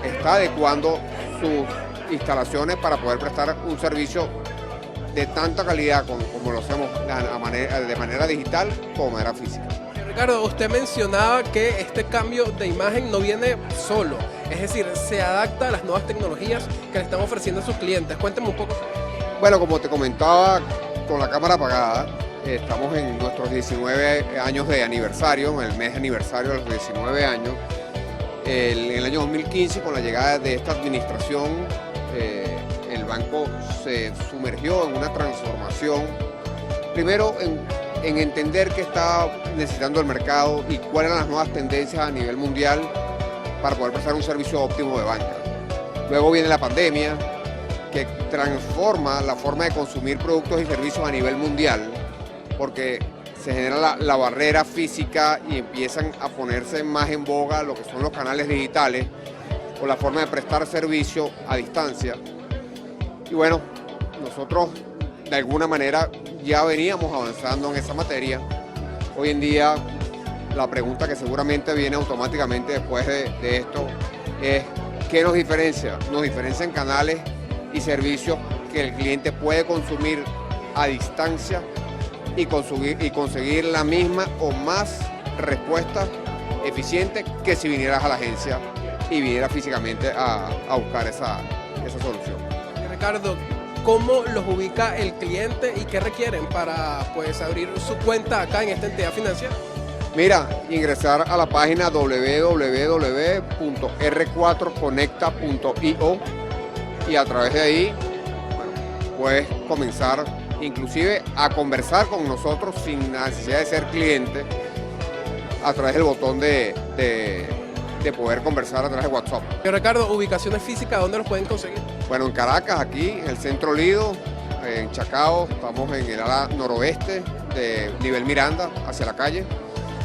S6: está adecuando sus instalaciones para poder prestar un servicio de tanta calidad como lo hacemos de manera digital como de manera física.
S5: Ricardo, usted mencionaba que este cambio de imagen no viene solo, es decir, se adapta a las nuevas tecnologías que le están ofreciendo a sus clientes. Cuéntame un poco.
S6: Bueno, como te comentaba, con la cámara apagada, estamos en nuestros 19 años de aniversario, en el mes de aniversario de los 19 años. En el año 2015, con la llegada de esta administración, el banco se sumergió en una transformación, primero en entender qué está necesitando el mercado y cuáles eran las nuevas tendencias a nivel mundial para poder prestar un servicio óptimo de banca. Luego viene la pandemia, que transforma la forma de consumir productos y servicios a nivel mundial, porque se genera la barrera física y empiezan a ponerse más en boga lo que son los canales digitales o la forma de prestar servicio a distancia. Y bueno, nosotros de alguna manera ya veníamos avanzando en esa materia. Hoy en día la pregunta que seguramente viene automáticamente después de esto es ¿qué nos diferencia? Nos diferencian canales y servicios que el cliente puede consumir a distancia y conseguir la misma o más respuesta eficiente que si vinieras a la agencia y viniera físicamente a buscar esa solución.
S5: Ricardo, ¿cómo los ubica el cliente y qué requieren para pues, abrir su cuenta acá en esta entidad financiera?
S6: Mira, ingresar a la página www.r4conecta.io y a través de ahí puedes comenzar inclusive a conversar con nosotros sin necesidad de ser cliente a través del botón de poder conversar a través de WhatsApp.
S5: Ricardo, ubicaciones físicas, ¿dónde los pueden conseguir?
S6: Bueno, en Caracas, aquí, en el centro Lido, en Chacao, estamos en el ala noroeste de nivel Miranda, hacia la calle.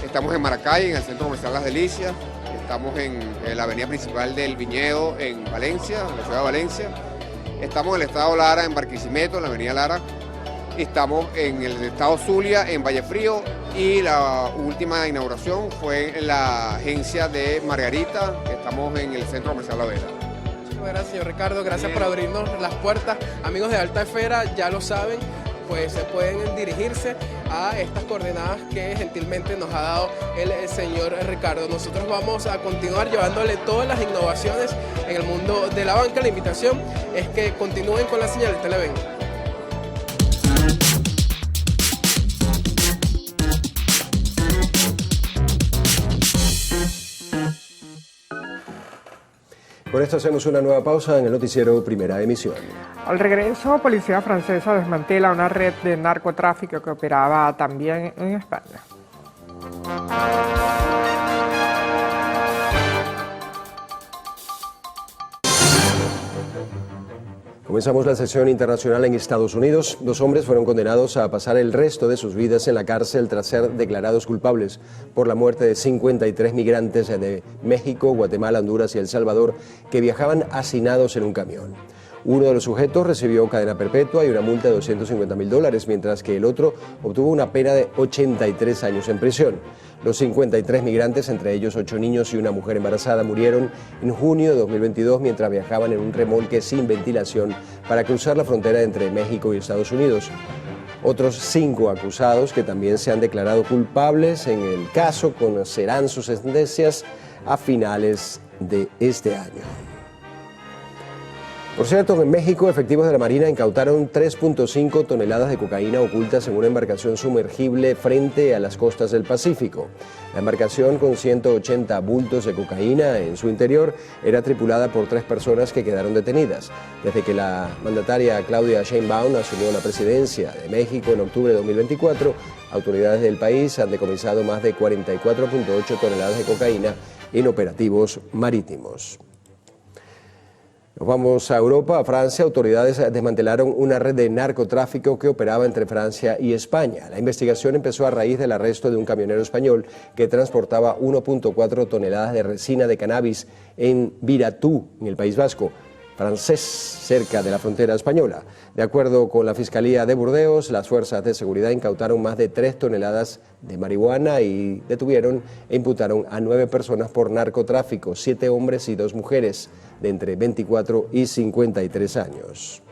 S6: Estamos en Maracay, en el centro comercial Las Delicias. Estamos en la avenida principal del Viñedo, en Valencia, en la ciudad de Valencia. Estamos en el estado Lara, en Barquisimeto, en la avenida Lara. Estamos en el estado Zulia, en Vallefrío. Y la última inauguración fue en la agencia de Margarita, que estamos en el centro comercial La Vela.
S5: Muchas gracias, señor Ricardo. Gracias por abrirnos las puertas. Amigos de Alta Esfera, ya lo saben, pues se pueden dirigirse a estas coordenadas que gentilmente nos ha dado el señor Ricardo. Nosotros vamos a continuar llevándole todas las innovaciones en el mundo de la banca. La invitación es que continúen con la señal de Televen.
S4: Con esto hacemos una nueva pausa en el noticiero Primera Emisión.
S7: Al regreso, policía francesa desmantela una red de narcotráfico que operaba también en España.
S4: Comenzamos la sesión internacional en Estados Unidos. 2 hombres fueron condenados a pasar el resto de sus vidas en la cárcel tras ser declarados culpables por la muerte de 53 migrantes de México, Guatemala, Honduras y El Salvador que viajaban hacinados en un camión. Uno de los sujetos recibió cadena perpetua y una multa de $250.000, mientras que el otro obtuvo una pena de 83 años en prisión. Los 53 migrantes, entre ellos 8 niños y una mujer embarazada, murieron en junio de 2022 mientras viajaban en un remolque sin ventilación para cruzar la frontera entre México y Estados Unidos. Otros 5 acusados que también se han declarado culpables en el caso conocerán sus sentencias a finales de este año. Por cierto, en México, efectivos de la Marina incautaron 3.5 toneladas de cocaína ocultas en una embarcación sumergible frente a las costas del Pacífico. La embarcación, con 180 bultos de cocaína en su interior, era tripulada por 3 personas que quedaron detenidas. Desde que la mandataria Claudia Sheinbaum asumió la presidencia de México en octubre de 2024, autoridades del país han decomisado más de 44.8 toneladas de cocaína en operativos marítimos. Nos vamos a Europa, a Francia. Autoridades desmantelaron una red de narcotráfico que operaba entre Francia y España. La investigación empezó a raíz del arresto de un camionero español que transportaba 1.4 toneladas de resina de cannabis en Viratú, en el País Vasco, francés, cerca de la frontera española. De acuerdo con la Fiscalía de Burdeos, las fuerzas de seguridad incautaron más de 3 toneladas de marihuana y detuvieron e imputaron a 9 personas por narcotráfico, 7 hombres y 2 mujeres de entre 24 y 53 años.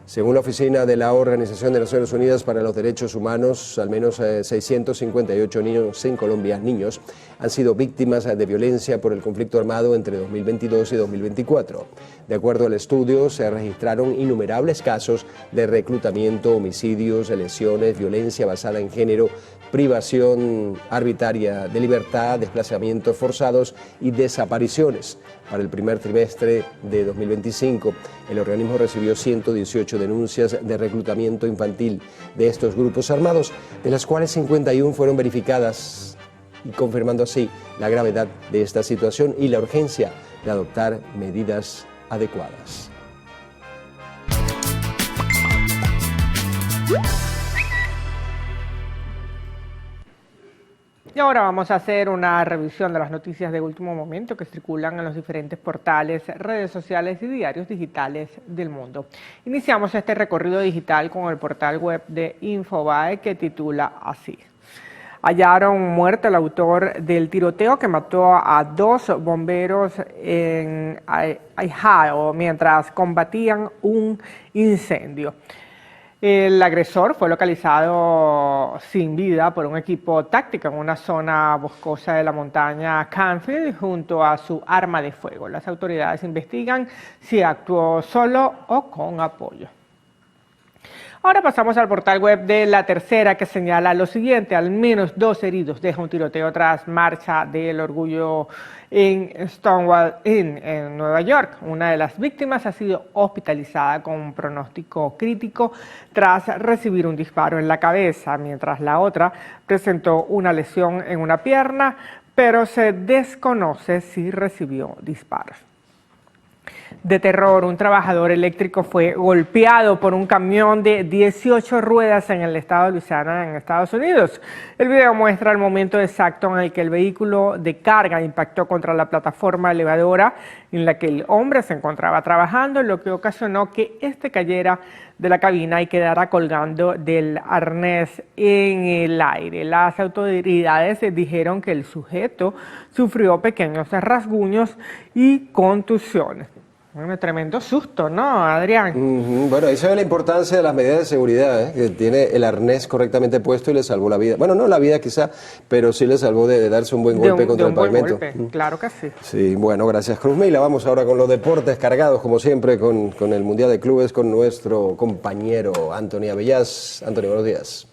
S4: Según la Oficina de la Organización de Naciones Unidas para los Derechos Humanos, al menos 658 niños en Colombia, niños, han sido víctimas de violencia por el conflicto armado entre 2022 y 2024. De acuerdo al estudio, se registraron innumerables casos de reclutamiento, homicidios, lesiones, violencia basada en género, privación arbitraria de libertad, desplazamientos forzados y desapariciones. Para el primer trimestre de 2025, el organismo recibió 118 denuncias de reclutamiento infantil de estos grupos armados, de las cuales 51 fueron verificadas, y confirmando así la gravedad de esta situación y la urgencia de adoptar medidas adecuadas.
S7: Y ahora vamos a hacer una revisión de las noticias de último momento que circulan en los diferentes portales, redes sociales y diarios digitales del mundo. Iniciamos este recorrido digital con el portal web de Infobae que titula así: hallaron muerto el autor del tiroteo que mató a 2 bomberos en Idaho mientras combatían un incendio. El agresor fue localizado sin vida por un equipo táctico en una zona boscosa de la montaña Canfield junto a su arma de fuego. Las autoridades investigan si actuó solo o con apoyo. Ahora pasamos al portal web de La Tercera que señala lo siguiente: al menos 2 heridos deja un tiroteo tras marcha del orgullo en Stonewall Inn, en Nueva York. Una de las víctimas ha sido hospitalizada con un pronóstico crítico tras recibir un disparo en la cabeza, mientras la otra presentó una lesión en una pierna, pero se desconoce si recibió disparos. De terror, un trabajador eléctrico fue golpeado por un camión de 18 ruedas en el estado de Luisiana, en Estados Unidos. El video muestra el momento exacto en el que el vehículo de carga impactó contra la plataforma elevadora en la que el hombre se encontraba trabajando, lo que ocasionó que este cayera de la cabina y quedara colgando del arnés en el aire. Las autoridades dijeron que el sujeto sufrió pequeños rasguños y contusiones. Un tremendo susto, ¿no, Adrián?
S4: Bueno, ahí se ve la importancia de las medidas de seguridad, que tiene el arnés correctamente puesto y le salvó la vida. Bueno, no la vida quizá, pero sí le salvó de darse un buen golpe contra el pavimento.
S7: Claro que sí.
S4: Sí, bueno, gracias, Cruzmila. Vamos ahora con los deportes cargados, como siempre, con el Mundial de Clubes, con nuestro compañero Anthony Abellás. Anthony, buenos días.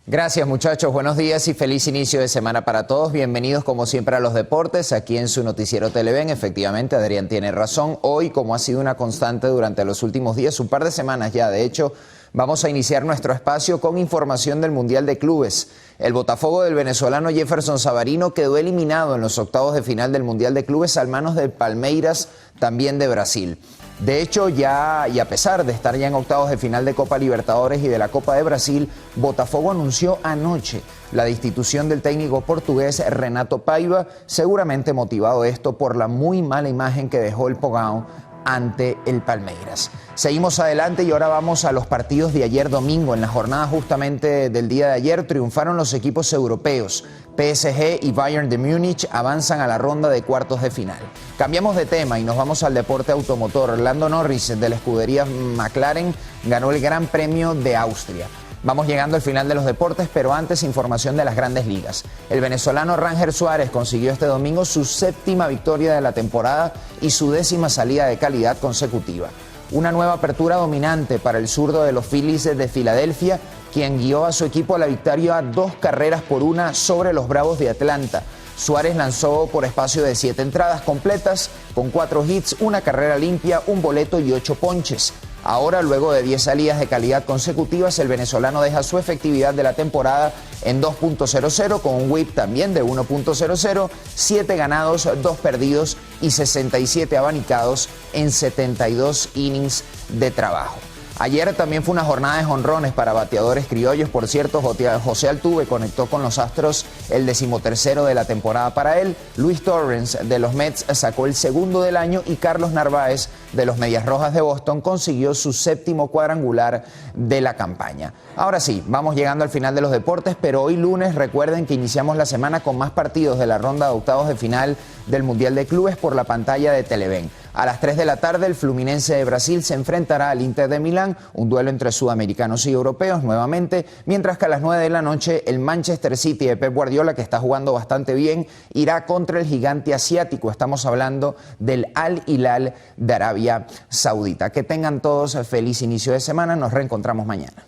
S8: Gracias muchachos, buenos días y feliz inicio de semana para todos. Bienvenidos como siempre a los deportes, aquí en su noticiero Televen. Efectivamente, Adrián tiene razón. Hoy, como ha sido una constante durante los últimos días, un par de semanas ya, de hecho, vamos a iniciar nuestro espacio con información del Mundial de Clubes. El Botafogo del venezolano Jefferson Savarino quedó eliminado en los octavos de final del Mundial de Clubes a manos del Palmeiras, también de Brasil. De hecho, ya y a pesar de estar ya en octavos de final de Copa Libertadores y de la Copa de Brasil, Botafogo anunció anoche la destitución del técnico portugués Renato Paiva, seguramente motivado esto por la muy mala imagen que dejó el Pogão ante el Palmeiras. Seguimos adelante y ahora vamos a los partidos de ayer domingo. En la jornada justamente del día de ayer triunfaron los equipos europeos. PSG y Bayern de Múnich avanzan a la ronda de cuartos de final. Cambiamos de tema y nos vamos al deporte automotor. Lando Norris de la escudería McLaren ganó el Gran Premio de Austria. Vamos llegando al final de los deportes, pero antes información de las grandes ligas. El venezolano Ranger Suárez consiguió este domingo su 7ª victoria de la temporada y su 10ª salida de calidad consecutiva. Una nueva apertura dominante para el zurdo de los Phillies de Filadelfia, quien guió a su equipo a la victoria 2-1 sobre los Bravos de Atlanta. Suárez lanzó por espacio de 7 entradas completas, con 4 hits, 1 carrera limpia, 1 boleto y 8 ponches. Ahora, luego de 10 salidas de calidad consecutivas, el venezolano deja su efectividad de la temporada en 2.00 con un whip también de 1.00, 7 ganados, 2 perdidos y 67 abanicados en 72 innings de trabajo. Ayer también fue una jornada de jonrones para bateadores criollos. Por cierto, José Altuve conectó con los Astros el 13º de la temporada para él. Luis Torrens de los Mets sacó el 2º del año y Carlos Narváez de los Medias Rojas de Boston consiguió su 7º cuadrangular de la campaña. Ahora sí, vamos llegando al final de los deportes, pero hoy lunes recuerden que iniciamos la semana con más partidos de la ronda de octavos de final del Mundial de Clubes por la pantalla de Televen. A las 3 de la tarde, el Fluminense de Brasil se enfrentará al Inter de Milán, un duelo entre sudamericanos y europeos nuevamente, mientras que a las 9 de la noche, el Manchester City de Pep Guardiola, que está jugando bastante bien, irá contra el gigante asiático. Estamos hablando del Al Hilal de Arabia Saudita. Que tengan todos feliz inicio de semana. Nos reencontramos mañana.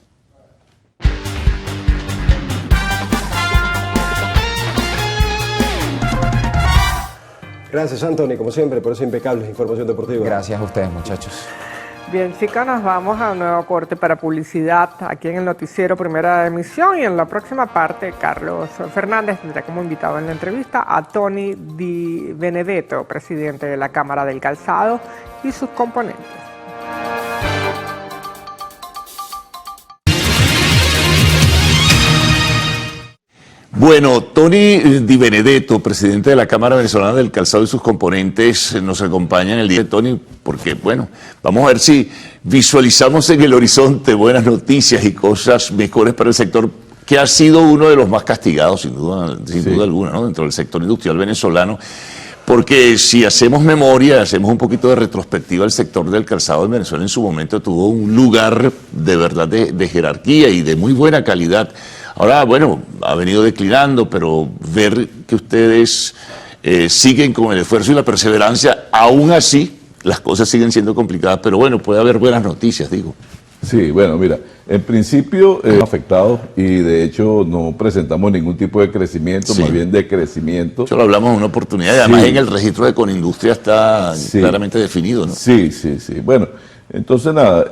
S4: Gracias, Anthony, como siempre, por esa impecable información deportiva.
S8: Gracias a ustedes, muchachos.
S7: Bien, chicas, nos vamos a un nuevo corte para publicidad aquí en el noticiero Primera Emisión, y en la próxima parte Carlos Fernández tendrá como invitado en la entrevista a Tony Di Benedetto, presidente de la Cámara del Calzado y sus componentes.
S9: Bueno, Tony Di Benedetto, presidente de la Cámara Venezolana del Calzado y sus componentes, nos acompaña en el día de Tony, porque, bueno, vamos a ver si visualizamos en el horizonte buenas noticias y cosas mejores para el sector, que ha sido uno de los más castigados, sin duda alguna, ¿no?, dentro del sector industrial venezolano. Porque si hacemos memoria, hacemos un poquito de retrospectiva, el sector del calzado en Venezuela en su momento tuvo un lugar de verdad de jerarquía y de muy buena calidad. Ahora, bueno, ha venido declinando, pero ver que ustedes siguen con el esfuerzo y la perseverancia, aún así las cosas siguen siendo complicadas, pero bueno, puede haber buenas noticias, digo.
S10: Sí, bueno, mira, en principio afectados y de hecho no presentamos ningún tipo de crecimiento, más bien decrecimiento.
S9: Eso lo hablamos en una oportunidad y además en el registro de Conindustria está claramente definido, ¿no?
S10: Sí. Bueno, entonces nada,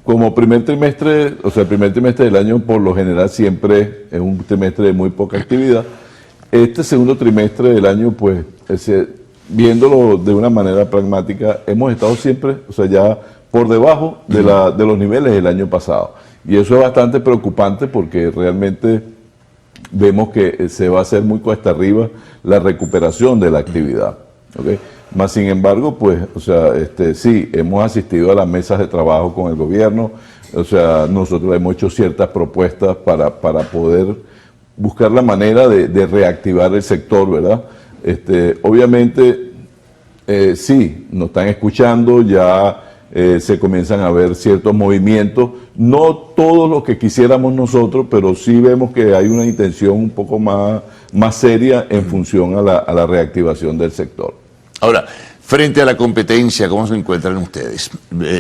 S10: como primer trimestre, o sea, el primer trimestre del año por lo general siempre es un trimestre de muy poca actividad. Este segundo trimestre del año, pues, viéndolo de una manera pragmática, hemos estado siempre, o sea, ya por debajo de los niveles del año pasado. Y eso es bastante preocupante porque realmente vemos que se va a hacer muy cuesta arriba la recuperación de la actividad, ¿okay? Más sin embargo, pues, o sea, sí, hemos asistido a las mesas de trabajo con el gobierno, o sea, nosotros hemos hecho ciertas propuestas para poder buscar la manera de reactivar el sector, ¿verdad? Obviamente, sí, nos están escuchando, ya se comienzan a ver ciertos movimientos, no todos los que quisiéramos nosotros, pero sí vemos que hay una intención un poco más seria en función a la reactivación del sector.
S9: Ahora, frente a la competencia, ¿cómo se encuentran ustedes?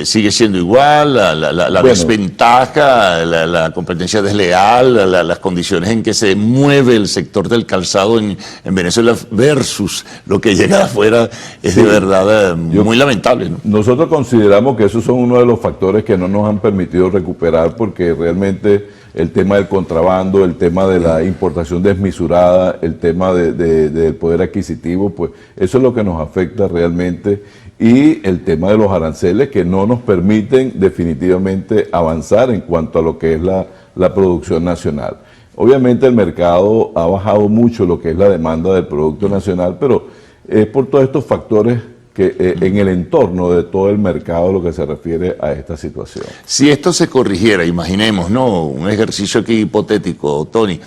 S9: ¿Sigue siendo igual la desventaja, la competencia desleal, las condiciones en que se mueve el sector del calzado en Venezuela versus lo que llega de afuera? Es de verdad muy lamentable, ¿no?
S10: Nosotros consideramos que esos son uno de los factores que no nos han permitido recuperar, porque realmente el tema del contrabando, el tema de la importación desmesurada, el tema del poder adquisitivo, pues eso es lo que nos afecta realmente, y el tema de los aranceles que no nos permiten definitivamente avanzar en cuanto a lo que es la producción nacional. Obviamente el mercado ha bajado mucho lo que es la demanda del producto nacional, pero es por todos estos factores que en el entorno de todo el mercado lo que se refiere a esta situación.
S9: Si esto se corrigiera, imaginemos, ¿no?, un ejercicio aquí hipotético, Tony,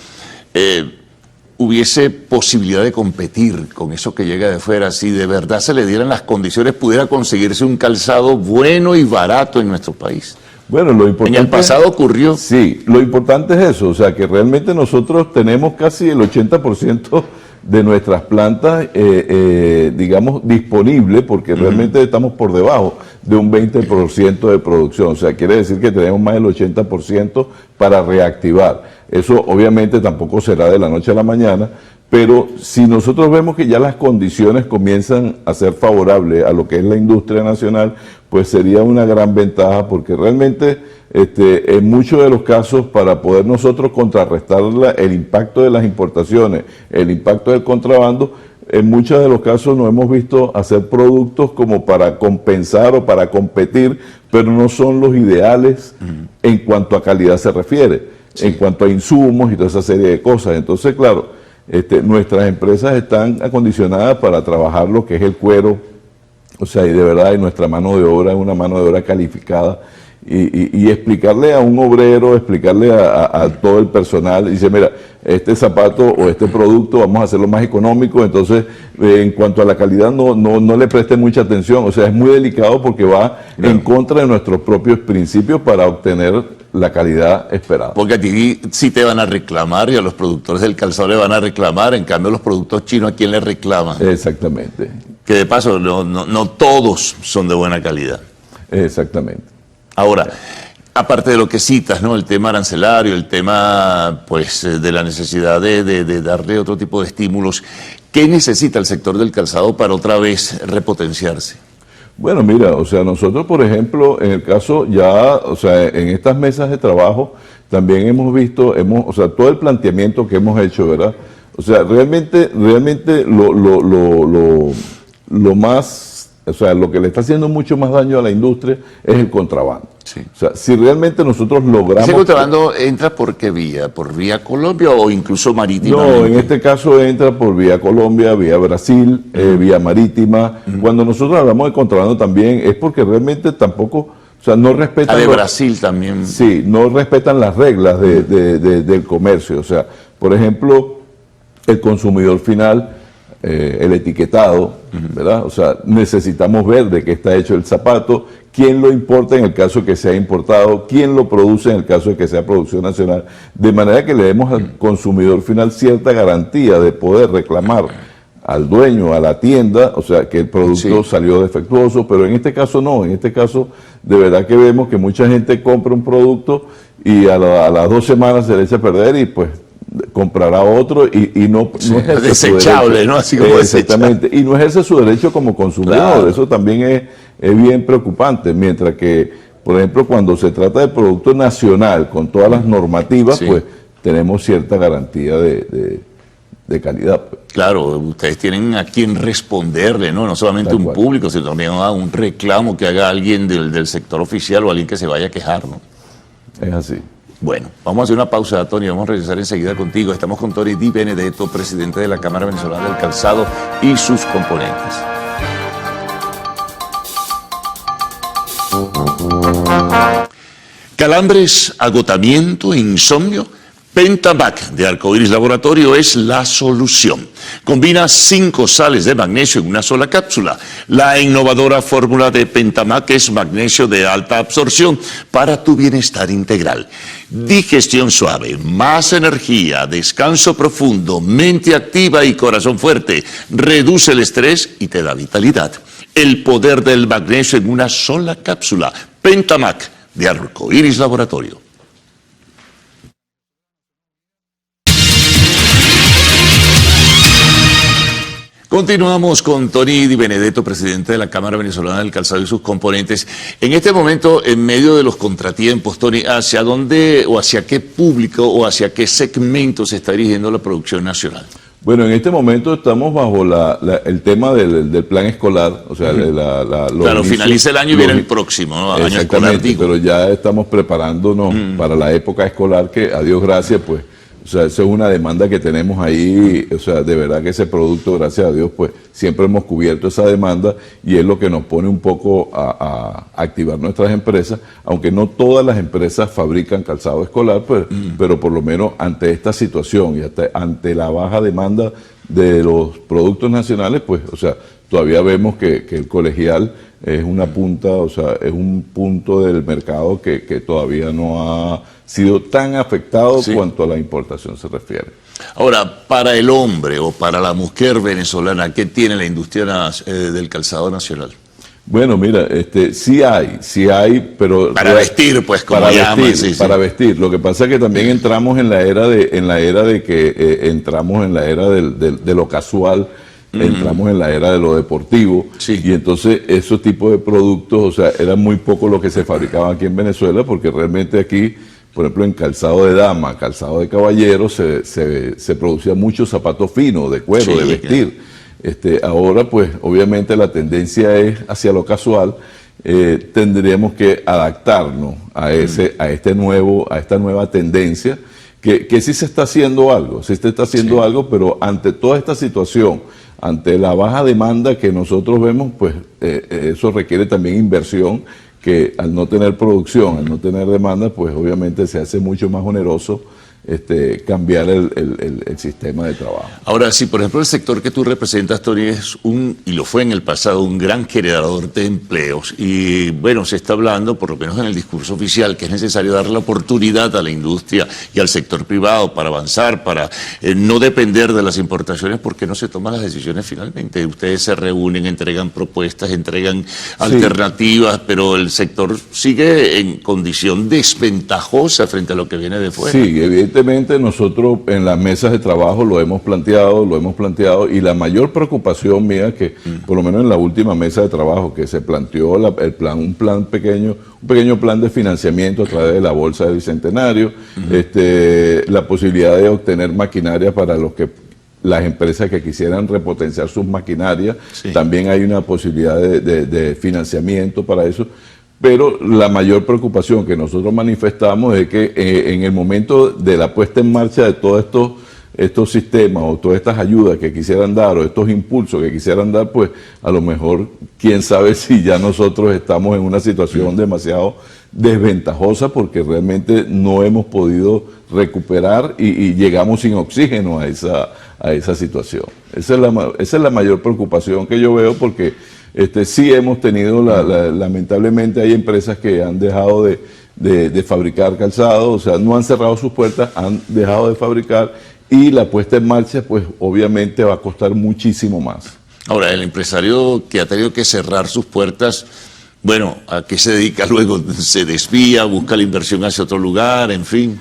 S9: hubiese posibilidad de competir con eso que llega de fuera, si de verdad se le dieran las condiciones, pudiera conseguirse un calzado bueno y barato en nuestro país.
S10: Bueno, lo importante...
S9: En el pasado ocurrió.
S10: Sí, lo importante es eso, o sea, que realmente nosotros tenemos casi el 80% de nuestras plantas, digamos, disponible, porque realmente estamos por debajo de un 20% de producción. O sea, quiere decir que tenemos más del 80% para reactivar. Eso obviamente tampoco será de la noche a la mañana, pero si nosotros vemos que ya las condiciones comienzan a ser favorables a lo que es la industria nacional, pues sería una gran ventaja, porque realmente en muchos de los casos, para poder nosotros contrarrestar el impacto de las importaciones, el impacto del contrabando, en muchos de los casos nos hemos visto hacer productos como para compensar o para competir, pero no son los ideales en cuanto a calidad se refiere, en cuanto a insumos y toda esa serie de cosas. Entonces, claro, nuestras empresas están acondicionadas para trabajar lo que es el cuero, o sea, y de verdad y nuestra mano de obra es una mano de obra calificada, y explicarle a un obrero, explicarle a todo el personal, dice, mira, este zapato o este producto vamos a hacerlo más económico, entonces en cuanto a la calidad no le presten mucha atención, o sea, es muy delicado porque va en contra de nuestros propios principios para obtener la calidad esperada.
S9: Porque a ti sí te van a reclamar y a los productores del calzado le van a reclamar, en cambio los productos chinos, ¿a quién le reclaman?
S10: Exactamente.
S9: Que de paso no todos son de buena calidad.
S10: Exactamente.
S9: Ahora, aparte de lo que citas, ¿no?, el tema arancelario, el tema pues de la necesidad de darle otro tipo de estímulos, ¿qué necesita el sector del calzado para otra vez repotenciarse?
S10: Bueno, mira, o sea, nosotros, por ejemplo, en el caso ya, o sea, en estas mesas de trabajo, también hemos visto, o sea, todo el planteamiento que hemos hecho, ¿verdad? O sea, realmente lo más, o sea, lo que le está haciendo mucho más daño a la industria es el contrabando.
S9: Sí.
S10: O sea, si realmente nosotros logramos...
S9: ¿Ese contrabando entra por qué vía? ¿Por vía Colombia o incluso marítima?
S10: No, en este caso entra por vía Colombia, vía Brasil, vía marítima. Cuando nosotros hablamos de contrabando también es porque realmente tampoco, o sea, no respetan...
S9: de Brasil también.
S10: Sí, no respetan las reglas del comercio. O sea, por ejemplo, el consumidor final, el etiquetado, ¿verdad? O sea, necesitamos ver de qué está hecho el zapato, quién lo importa en el caso de que sea importado, quién lo produce en el caso de que sea producción nacional, de manera que le demos al consumidor final cierta garantía de poder reclamar al dueño, a la tienda, o sea, que el producto salió defectuoso, pero en este caso no, en este caso de verdad que vemos que mucha gente compra un producto y a las 2 semanas se le echa a perder y pues comprará otro y no ejerce
S9: desechable,
S10: su
S9: ¿no? Así como
S10: exactamente, y no ejerce su derecho como consumidor. Claro. Eso también es bien preocupante, mientras que, por ejemplo, cuando se trata de producto nacional, con todas las normativas, pues tenemos cierta garantía de calidad. Pues.
S9: Claro, ustedes tienen a quien responderle, ¿no? No solamente un público, sino también a un reclamo que haga alguien del sector oficial o alguien que se vaya a quejar, ¿no?
S10: Es así.
S9: Bueno, vamos a hacer una pausa, Tony, vamos a regresar enseguida contigo. Estamos con Tony Di Benedetto, presidente de la Cámara Venezolana del Calzado y sus componentes. Calambres, agotamiento e insomnio. Pentamac de Arcoiris Laboratorio es la solución. Combina 5 sales de magnesio en una sola cápsula. La innovadora fórmula de Pentamac es magnesio de alta absorción para tu bienestar integral. Digestión suave, más energía, descanso profundo, mente activa y corazón fuerte. Reduce el estrés y te da vitalidad. El poder del magnesio en una sola cápsula. Pentamac de Arcoiris Laboratorio. Continuamos con Tony Di Benedetto, presidente de la Cámara Venezolana del Calzado y sus componentes. En este momento, en medio de los contratiempos, Tony, ¿hacia dónde o hacia qué público o hacia qué segmento se está dirigiendo la producción nacional?
S10: Bueno, en este momento estamos bajo el tema del plan escolar, o sea,
S9: claro, finaliza el año y viene el próximo, ¿no? Año escolar, digo.
S10: Pero ya estamos preparándonos para la época escolar que, a Dios gracias, pues, o sea, esa es una demanda que tenemos ahí, o sea, de verdad que ese producto, gracias a Dios, pues siempre hemos cubierto esa demanda y es lo que nos pone un poco a activar nuestras empresas, aunque no todas las empresas fabrican calzado escolar, pues, pero por lo menos ante esta situación y ante la baja demanda de los productos nacionales, pues, o sea, todavía vemos que el colegial es una punta, o sea, es un punto del mercado que todavía no ha sido tan afectado cuanto a la importación se refiere.
S9: Ahora, para el hombre o para la mujer venezolana, ¿qué tiene la industria del calzado nacional?
S10: Bueno, mira, sí hay, pero...
S9: Para vestir, pues, como llaman.
S10: Para vestir. Lo que pasa es que también entramos en la era de que entramos en la era de lo casual, entramos en la era de lo deportivo, y entonces esos tipos de productos, o sea, era muy poco lo que se fabricaba aquí en Venezuela, porque realmente aquí, por ejemplo, en calzado de dama, calzado de caballero, se producía mucho zapato fino, de cuero, de vestir. Ahora, pues, obviamente la tendencia es hacia lo casual. Tendríamos que adaptarnos a esta nueva tendencia, que sí se está haciendo algo, algo, pero ante toda esta situación, ante la baja demanda que nosotros vemos, pues eso requiere también inversión, que al no tener producción, al no tener demanda, pues obviamente se hace mucho más oneroso cambiar el sistema de trabajo.
S9: Ahora, si por ejemplo el sector que tú representas, Tony, es y lo fue en el pasado, un gran generador de empleos, y bueno, se está hablando, por lo menos en el discurso oficial, que es necesario darle la oportunidad a la industria y al sector privado para avanzar, para no depender de las importaciones, porque no se toman las decisiones finalmente. Ustedes se reúnen, entregan propuestas, entregan alternativas, pero el sector sigue en condición desventajosa frente a lo que viene de fuera.
S10: Sí, evidentemente nosotros en las mesas de trabajo lo hemos planteado, y la mayor preocupación mía que, por lo menos en la última mesa de trabajo que se planteó un pequeño plan de financiamiento a través de la Bolsa del Bicentenario, la posibilidad de obtener maquinaria para las empresas que quisieran repotenciar sus maquinarias, también hay una posibilidad de financiamiento para eso. Pero la mayor preocupación que nosotros manifestamos es que en el momento de la puesta en marcha de todos estos sistemas o todas estas ayudas que quisieran dar o estos impulsos que quisieran dar, pues a lo mejor, quién sabe si ya nosotros estamos en una situación demasiado desventajosa porque realmente no hemos podido recuperar y llegamos sin oxígeno a esa situación. Esa es la mayor preocupación que yo veo porque sí hemos tenido, lamentablemente hay empresas que han dejado de fabricar calzado, o sea, no han cerrado sus puertas, han dejado de fabricar y la puesta en marcha, pues obviamente va a costar muchísimo más.
S9: Ahora, el empresario que ha tenido que cerrar sus puertas, bueno, ¿a qué se dedica luego? ¿Se desvía, busca la inversión hacia otro lugar, en fin?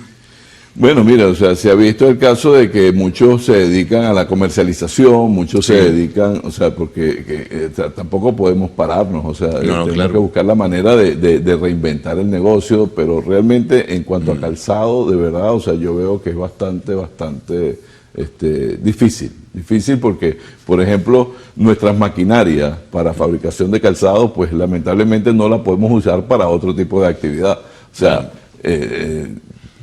S10: Bueno, mira, o sea, se ha visto el caso de que muchos se dedican a la comercialización, muchos se dedican, o sea, porque tampoco podemos pararnos, o sea, tenemos que buscar la manera de reinventar el negocio, pero realmente en cuanto a calzado, de verdad, o sea, yo veo que es bastante difícil porque, por ejemplo, nuestras maquinarias para fabricación de calzado, pues lamentablemente no la podemos usar para otro tipo de actividad, o sea,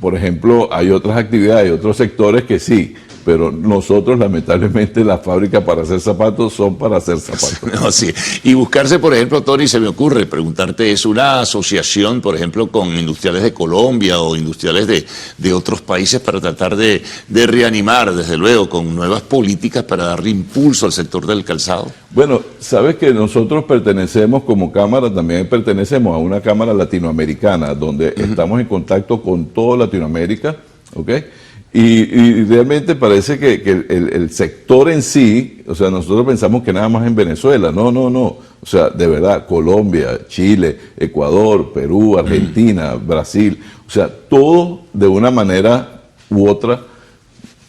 S10: por ejemplo, hay otras actividades, hay otros sectores que sí, pero nosotros lamentablemente las fábricas para hacer zapatos son para hacer zapatos.
S9: No, sí. Y buscarse, por ejemplo, Tony, se me ocurre preguntarte, ¿es una asociación, por ejemplo, con industriales de Colombia o industriales de otros países para tratar de reanimar, desde luego, con nuevas políticas para darle impulso al sector del calzado?
S10: Bueno, sabes que nosotros pertenecemos como cámara, también pertenecemos a una cámara latinoamericana, donde estamos en contacto con toda Latinoamérica, ¿ok? Y realmente parece que el sector en sí, o sea, nosotros pensamos que nada más en Venezuela, no, o sea, de verdad, Colombia, Chile, Ecuador, Perú, Argentina, Brasil, o sea, todo de una manera u otra,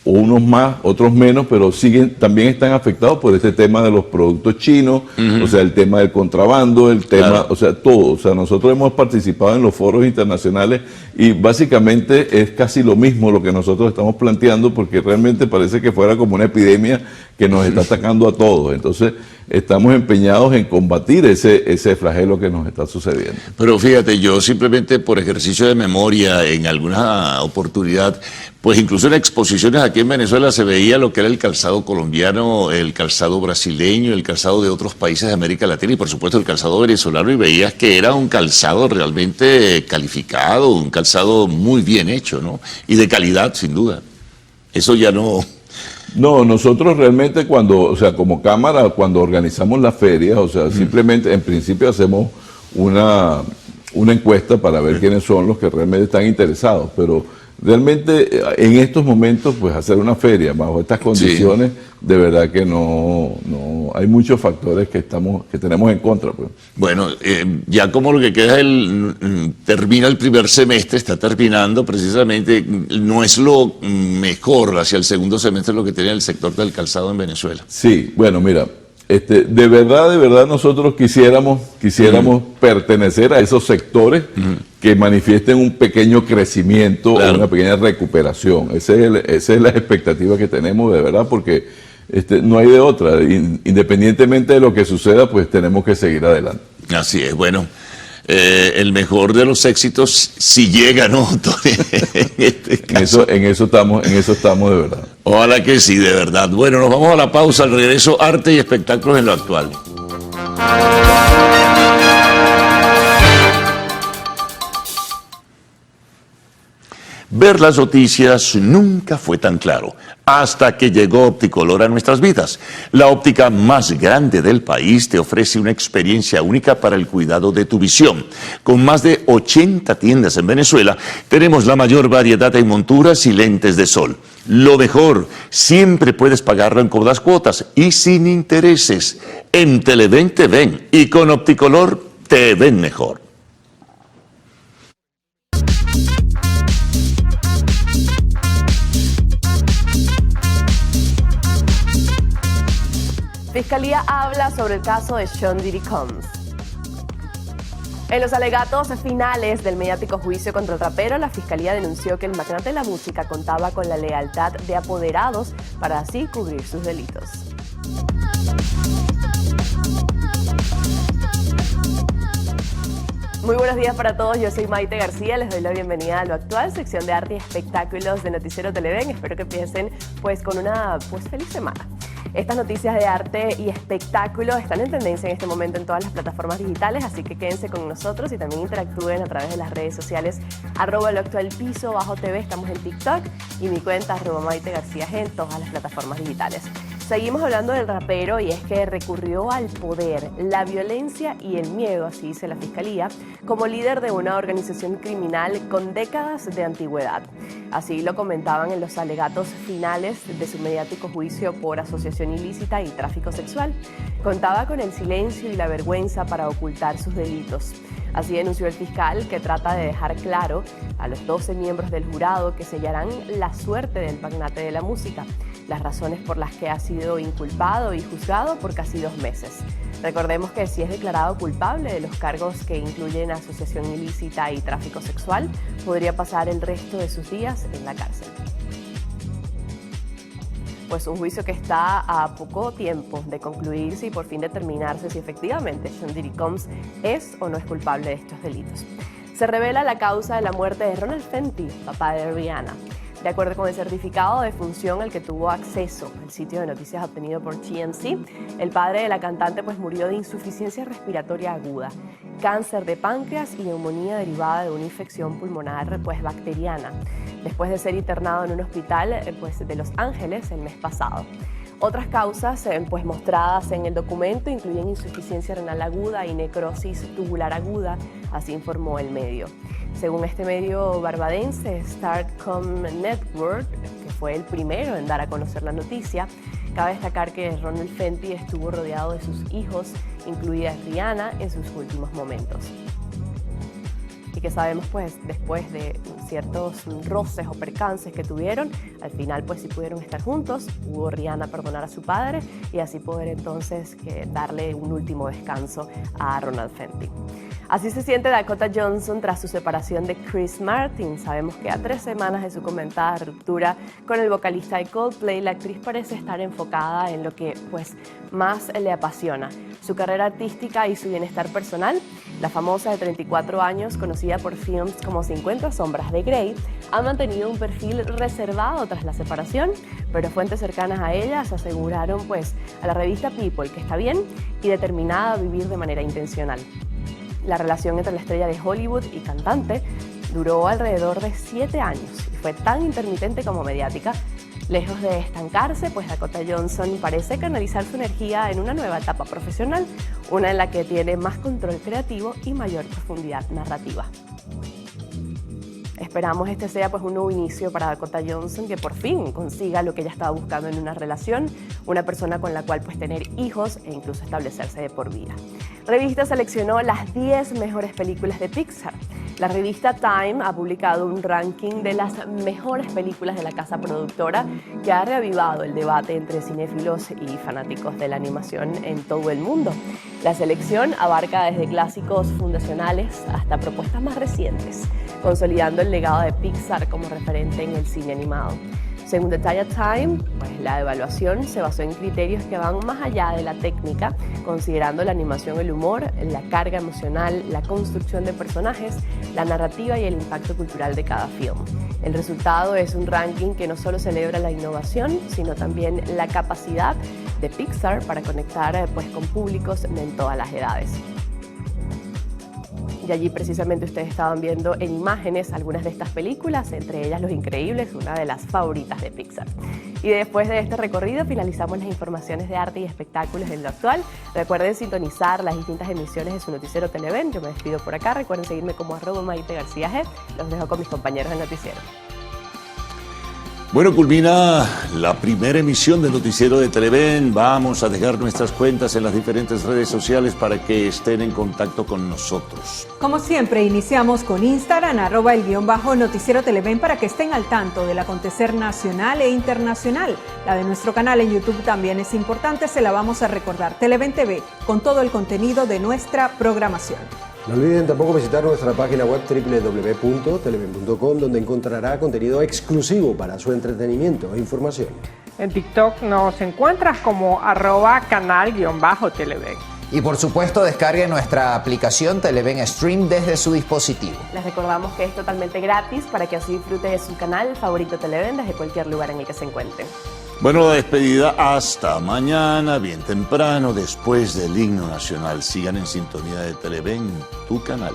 S10: unos más, otros menos, pero también están afectados por este tema de los productos chinos, o sea, el tema del contrabando, el tema, o sea, todo. O sea, nosotros hemos participado en los foros internacionales y básicamente es casi lo mismo lo que nosotros estamos planteando porque realmente parece que fuera como una epidemia que nos está atacando a todos. Entonces, estamos empeñados en combatir ese flagelo que nos está sucediendo.
S9: Pero fíjate, yo simplemente por ejercicio de memoria en alguna oportunidad, pues incluso en exposiciones aquí en Venezuela se veía lo que era el calzado colombiano, el calzado brasileño, el calzado de otros países de América Latina y por supuesto el calzado venezolano y veías que era un calzado realmente calificado, un calzado muy bien hecho, ¿no? Y de calidad, sin duda. Eso ya no...
S10: No, nosotros realmente o sea, como cámara, cuando organizamos las ferias, o sea, simplemente en principio hacemos una encuesta para ver quiénes son los que realmente están interesados, pero realmente en estos momentos, pues hacer una feria bajo estas condiciones, de verdad que no hay muchos factores que tenemos en contra. Pues.
S9: Bueno, ya como lo que queda termina el primer semestre, está terminando precisamente, no es lo mejor hacia el segundo semestre lo que tiene el sector del calzado en Venezuela.
S10: Sí, bueno, mira, de verdad nosotros quisiéramos pertenecer a esos sectores que manifiesten un pequeño crecimiento o una pequeña recuperación. Esa es la expectativa que tenemos, de verdad, porque no hay de otra. Independientemente de lo que suceda, pues tenemos que seguir adelante.
S9: Así es, bueno. El mejor de los éxitos si llega, ¿no?
S10: En eso estamos de verdad.
S9: Ojalá que sí, de verdad. Bueno, nos vamos a la pausa, al regreso, arte y espectáculos en lo actual. Ver las noticias nunca fue tan claro, hasta que llegó Opticolor a nuestras vidas. La óptica más grande del país te ofrece una experiencia única para el cuidado de tu visión. Con más de 80 tiendas en Venezuela, tenemos la mayor variedad en monturas y lentes de sol. Lo mejor, siempre puedes pagarlo en cómodas cuotas y sin intereses. En Televen te ven y con Opticolor te ven mejor.
S11: Fiscalía habla sobre el caso de Sean Diddy Combs. En los alegatos finales del mediático juicio contra el rapero, la Fiscalía denunció que el magnate de la música contaba con la lealtad de apoderados para así cubrir sus delitos. Muy buenos días para todos, yo soy Maite García, les doy la bienvenida a Lo Actual, sección de arte y espectáculos de Noticiero Televen. Espero que empiecen con una feliz semana. Estas noticias de arte y espectáculo están en tendencia en este momento en todas las plataformas digitales, así que quédense con nosotros y también interactúen a través de las redes sociales @loactualpiso_TV, estamos en TikTok, y mi cuenta @Maite García G en todas las plataformas digitales. Seguimos hablando del rapero y es que recurrió al poder, la violencia y el miedo, así dice la Fiscalía, como líder de una organización criminal con décadas de antigüedad. Así lo comentaban en los alegatos finales de su mediático juicio por asociación ilícita y tráfico sexual. Contaba con el silencio y la vergüenza para ocultar sus delitos. Así denunció el fiscal, que trata de dejar claro a los 12 miembros del jurado que sellarán la suerte del magnate de la música, las razones por las que ha sido inculpado y juzgado por casi 2 meses. Recordemos que si es declarado culpable de los cargos que incluyen asociación ilícita y tráfico sexual, podría pasar el resto de sus días en la cárcel. Pues un juicio que está a poco tiempo de concluirse y por fin determinarse si efectivamente Sean Diddy Combs es o no es culpable de estos delitos. Se revela la causa de la muerte de Ronald Fenty, papá de Rihanna. De acuerdo con el certificado de función al que tuvo acceso el sitio de noticias obtenido por TMZ, el padre de la cantante murió de insuficiencia respiratoria aguda, cáncer de páncreas y neumonía derivada de una infección pulmonar bacteriana, después de ser internado en un hospital de Los Ángeles el mes pasado. Otras causas mostradas en el documento incluyen insuficiencia renal aguda y necrosis tubular aguda, así informó el medio. Según este medio barbadense, Starcom Network, que fue el primero en dar a conocer la noticia, cabe destacar que Ronald Fenty estuvo rodeado de sus hijos, incluida Rihanna, en sus últimos momentos. Y que sabemos después de ciertos roces o percances que tuvieron, al final sí pudieron estar juntos, pudo Rihanna perdonar a su padre y así poder entonces darle un último descanso a Ronald Fenty. Así se siente Dakota Johnson tras su separación de Chris Martin. Sabemos que a 3 semanas de su comentada ruptura con el vocalista de Coldplay, la actriz parece estar enfocada en lo que más le apasiona, su carrera artística y su bienestar personal. La famosa de 34 años, conocida por films como 50 sombras de Grey, ha mantenido un perfil reservado tras la separación, pero fuentes cercanas a ella aseguraron a la revista People que está bien y determinada a vivir de manera intencional. La relación entre la estrella de Hollywood y cantante duró alrededor de 7 años y fue tan intermitente como mediática. Lejos de estancarse, Dakota Johnson parece canalizar su energía en una nueva etapa profesional, una en la que tiene más control creativo y mayor profundidad narrativa. Esperamos este sea un nuevo inicio para Dakota Johnson, que por fin consiga lo que ella estaba buscando en una relación, una persona con la cual tener hijos e incluso establecerse de por vida. Revista seleccionó las 10 mejores películas de Pixar. La revista Time ha publicado un ranking de las mejores películas de la casa productora que ha reavivado el debate entre cinéfilos y fanáticos de la animación en todo el mundo. La selección abarca desde clásicos fundacionales hasta propuestas más recientes, consolidando el legado de Pixar como referente en el cine animado. Según Detalla Time, la evaluación se basó en criterios que van más allá de la técnica, considerando la animación, el humor, la carga emocional, la construcción de personajes, la narrativa y el impacto cultural de cada film. El resultado es un ranking que no solo celebra la innovación, sino también la capacidad de Pixar para conectar con públicos en todas las edades. Y allí precisamente ustedes estaban viendo en imágenes algunas de estas películas, entre ellas Los Increíbles, una de las favoritas de Pixar. Y después de este recorrido finalizamos las informaciones de arte y espectáculos en Lo Actual. Recuerden sintonizar las distintas emisiones de su noticiero Televen. Yo me despido por acá. Recuerden seguirme como @Maite García G. Los dejo con mis compañeros del noticiero.
S9: Bueno, culmina la primera emisión del noticiero de Televen. Vamos a dejar nuestras cuentas en las diferentes redes sociales para que estén en contacto con nosotros.
S12: Como siempre, iniciamos con Instagram, @el_noticiero Televen, para que estén al tanto del acontecer nacional e internacional. La de nuestro canal en YouTube también es importante, se la vamos a recordar. Televen TV, con todo el contenido de nuestra programación.
S4: No olviden tampoco visitar nuestra página web www.televen.com, donde encontrará contenido exclusivo para su entretenimiento e información.
S7: En TikTok nos encuentras como @canal_Televen.
S8: Y por supuesto, descargue nuestra aplicación Televen Stream desde su dispositivo.
S11: Les recordamos que es totalmente gratis para que así disfrute de su canal favorito Televen desde cualquier lugar en el que se encuentren.
S9: Bueno, la despedida hasta mañana, bien temprano, después del himno nacional. Sigan en sintonía de Televen, tu canal.